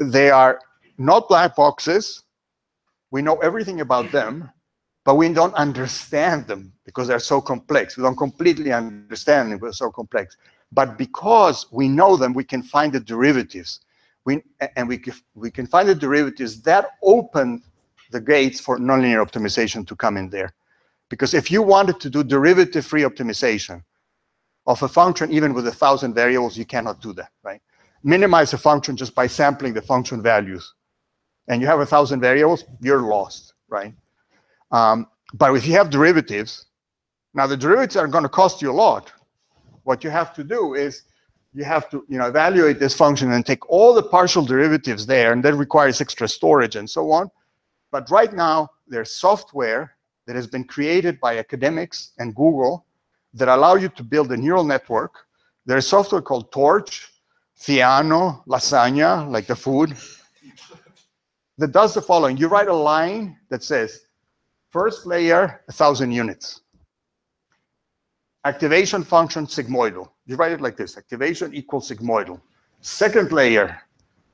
they are not black boxes. We know everything about them, but we don't understand them because they're so complex. We don't completely understand them, they're so complex. But because we know them, we can find the derivatives. We can find the derivatives that open the gates for nonlinear optimization to come in there. Because if you wanted to do derivative-free optimization of a function, even with 1,000 variables, you cannot do that, right? Minimize a function just by sampling the function values. And you have 1,000 variables, you're lost, right? But if you have derivatives, now the derivatives are going to cost you a lot. What you have to do is you have to evaluate this function and take all the partial derivatives there, and that requires extra storage and so on. But right now, there's software that has been created by academics and Google that allow you to build a neural network. There's software called Torch, Theano, Lasagna, like the food, that does the following. You write a line that says, first layer, 1,000 units. Activation function, sigmoidal. You write it like this, activation equals sigmoidal. Second layer,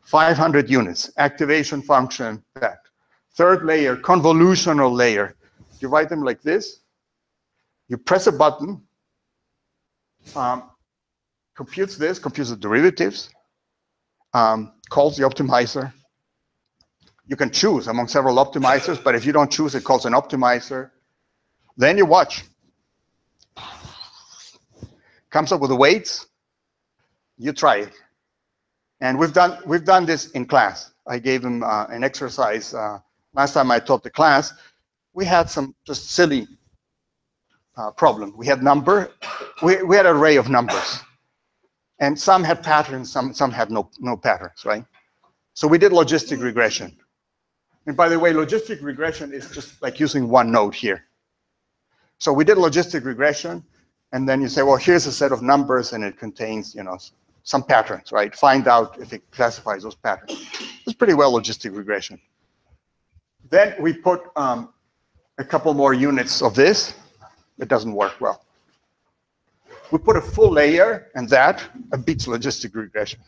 500 units. Activation function, that. Third layer, convolutional layer. You write them like this. You press a button, computes this, computes the derivatives, calls the optimizer. You can choose among several optimizers, but if you don't choose, it calls an optimizer. Then you watch. Comes up with the weights. You try it. And we've done this in class. I gave them an exercise. Last time I taught the class, we had some just silly problem. We had we had an array of numbers. And some had patterns, some had no patterns, right? So we did logistic regression. And by the way, logistic regression is just like using one node here. So we did logistic regression, and then you say, well, here's a set of numbers, and it contains, some patterns, right? Find out if it classifies those patterns. It's pretty well logistic regression. Then we put a couple more units of this. It doesn't work well. We put a full layer, and that beats logistic regression.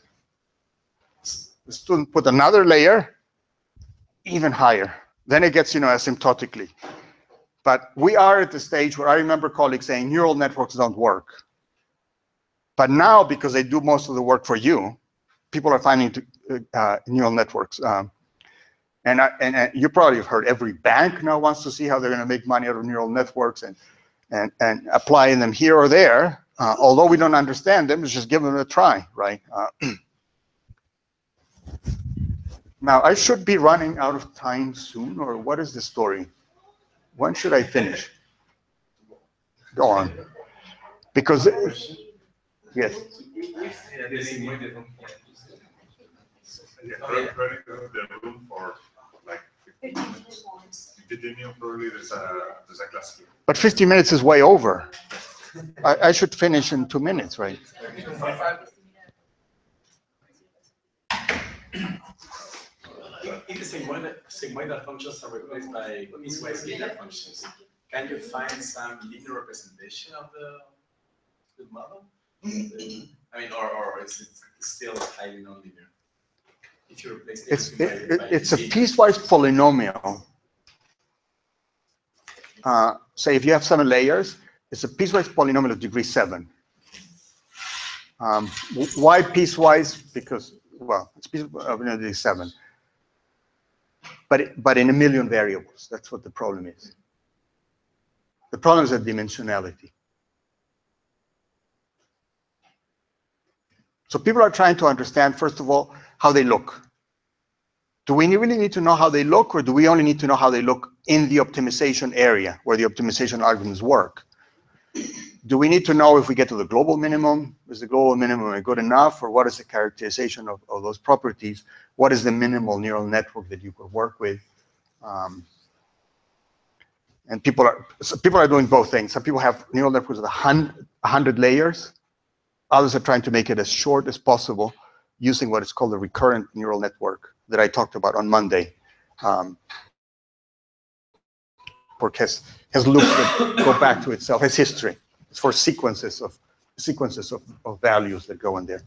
The student put another layer, even higher. Then it gets, asymptotically. But we are at the stage where I remember colleagues saying neural networks don't work. But now, because they do most of the work for you, people are finding neural networks. And you probably have heard every bank now wants to see how they're going to make money out of neural networks and applying them here or there. Although we don't understand them, just give them a try, right? Now, I should be running out of time soon, or what is the story? When should I finish? Go on. Because, yes. The room for like 15 minutes. Probably there's a class. But 50 minutes is way over. I should finish in 2 minutes, right? In the same way that functions are replaced by piecewise linear functions, can you find some linear representation of the model? I mean, or is it still highly nonlinear? If you replace it's a piecewise polynomial. Say if you have 7 layers, it's a piecewise polynomial of degree 7. Why piecewise? Because, well, it's piecewise of degree 7. But in a million variables. That's what the problem is. The problem is the dimensionality. So people are trying to understand, first of all, how they look. Do we really need to know how they look, or do we only need to know how they look in the optimization area where the optimization algorithms work? Do we need to know if we get to the global minimum? Is the global minimum good enough, or what is the characterization of those properties? What is the minimal neural network that you could work with? And people are doing both things. Some people have neural networks with 100 layers. Others are trying to make it as short as possible using what is called a recurrent neural network that I talked about on Monday. Work has loops that go back to itself, has history. It's for sequences of values that go in there.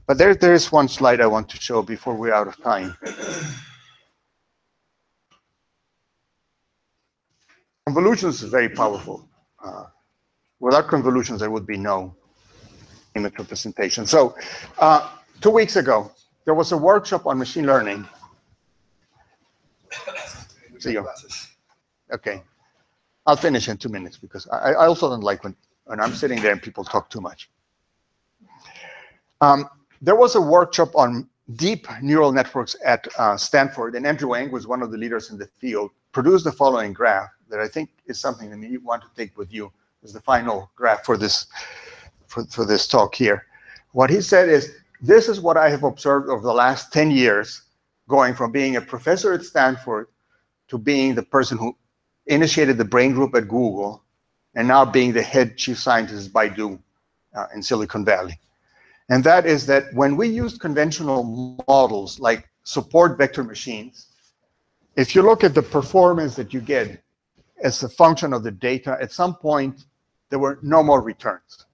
But there is one slide I want to show before we're out of time. Convolutions is very powerful. Without convolutions, there would be no image representation. So 2 weeks ago, there was a workshop on machine learning. See you. Okay. I'll finish in 2 minutes because I also don't like when I'm sitting there and people talk too much. There was a workshop on deep neural networks at Stanford, and Andrew Ng was one of the leaders in the field, produced the following graph that I think is something that you want to take with you as the final graph for this talk here. What he said is, this is what I have observed over the last 10 years, going from being a professor at Stanford to being the person who initiated the brain group at Google, and now being the head chief scientist at Baidu in Silicon Valley. And that is that when we used conventional models like support vector machines, if you look at the performance that you get as a function of the data, at some point, there were no more returns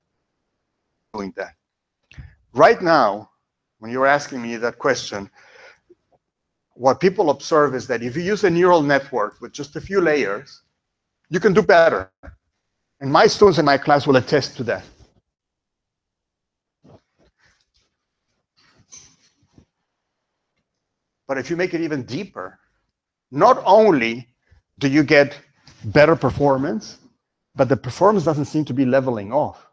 doing that. Right now, when you're asking me that question, what people observe is that if you use a neural network with just a few layers, you can do better. And my students in my class will attest to that. But if you make it even deeper, not only do you get better performance, but the performance doesn't seem to be leveling off.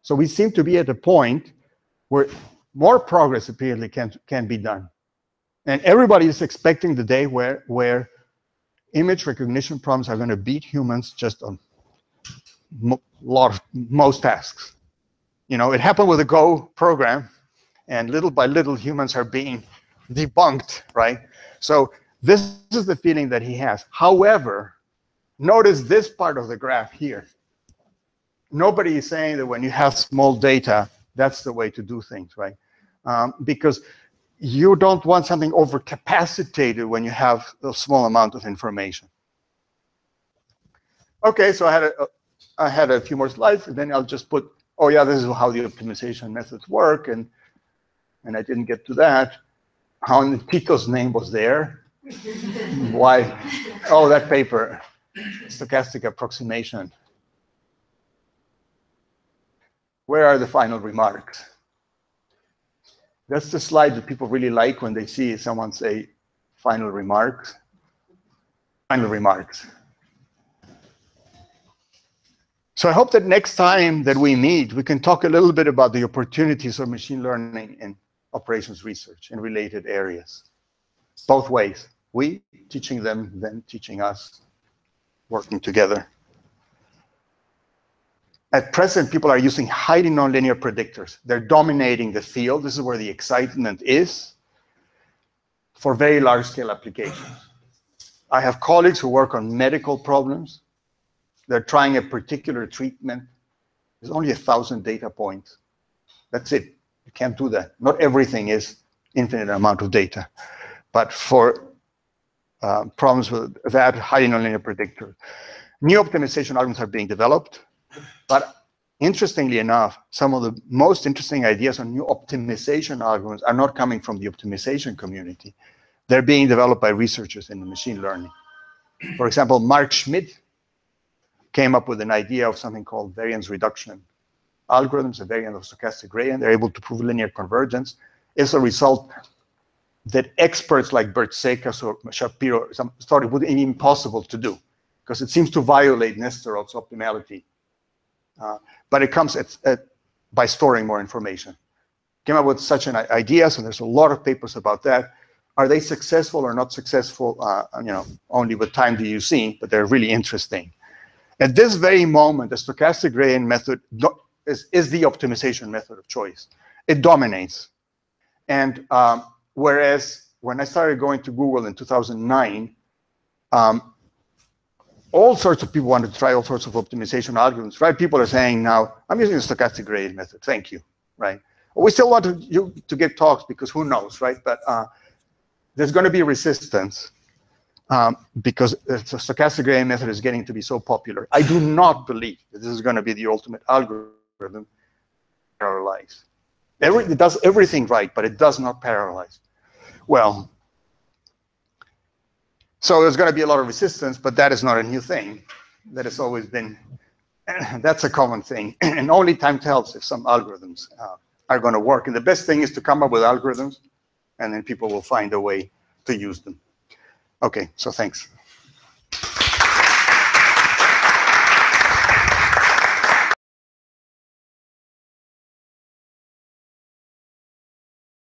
So we seem to be at a point where more progress apparently can be done. And everybody is expecting the day where image recognition problems are going to beat humans just on most tasks. You know, it happened with the Go program, and little by little, humans are being debunked, right? So this is the feeling that he has. However, notice this part of the graph here. Nobody is saying that when you have small data, that's the way to do things, right? Because you don't want something overcapacitated when you have a small amount of information. Okay, so I had a few more slides, and then I'll just put, oh yeah, this is how the optimization methods work, and I didn't get to that. How Tito's name was there. Why? Oh, that paper, stochastic approximation. Where are the final remarks? That's the slide that people really like when they see someone say final remarks. Final remarks. So I hope that next time that we meet, we can talk a little bit about the opportunities of machine learning in operations research in related areas. Both ways. We teaching them teaching us, working together. At present, people are using highly nonlinear predictors. They're dominating the field. This is where the excitement is for very large-scale applications. I have colleagues who work on medical problems. They're trying a particular treatment. There's only 1,000 data points. That's it. You can't do that. Not everything is infinite amount of data. But for problems with that highly nonlinear predictor, new optimization algorithms are being developed. But interestingly enough, some of the most interesting ideas on new optimization algorithms are not coming from the optimization community. They're being developed by researchers in the machine learning. For example, Mark Schmidt came up with an idea of something called variance reduction algorithms, a variant of stochastic gradient. They're able to prove linear convergence. It's a result that experts like Bert Sekas or Shapiro thought it would be impossible to do, because it seems to violate Nesterov's optimality. But it comes by storing more information. Came up with such an idea, so there's a lot of papers about that. Are they successful or not successful? You know, only with time do you see, but they're really interesting. At this very moment, the stochastic gradient method is the optimization method of choice. It dominates. And whereas when I started going to Google in 2009, all sorts of people wanted to try all sorts of optimization algorithms, right? People are saying now, I'm using the stochastic gradient method, thank you, right? We still want you to give talks because who knows, right? But there's going to be resistance because the stochastic gradient method is getting to be so popular. I do not believe that this is going to be the ultimate algorithm parallelize. It does everything right, but it does not parallelize. Well, so there's going to be a lot of resistance, but that is not a new thing. That has always been, that's a common thing. And only time tells if some algorithms are going to work. And the best thing is to come up with algorithms, and then people will find a way to use them. Okay, so thanks.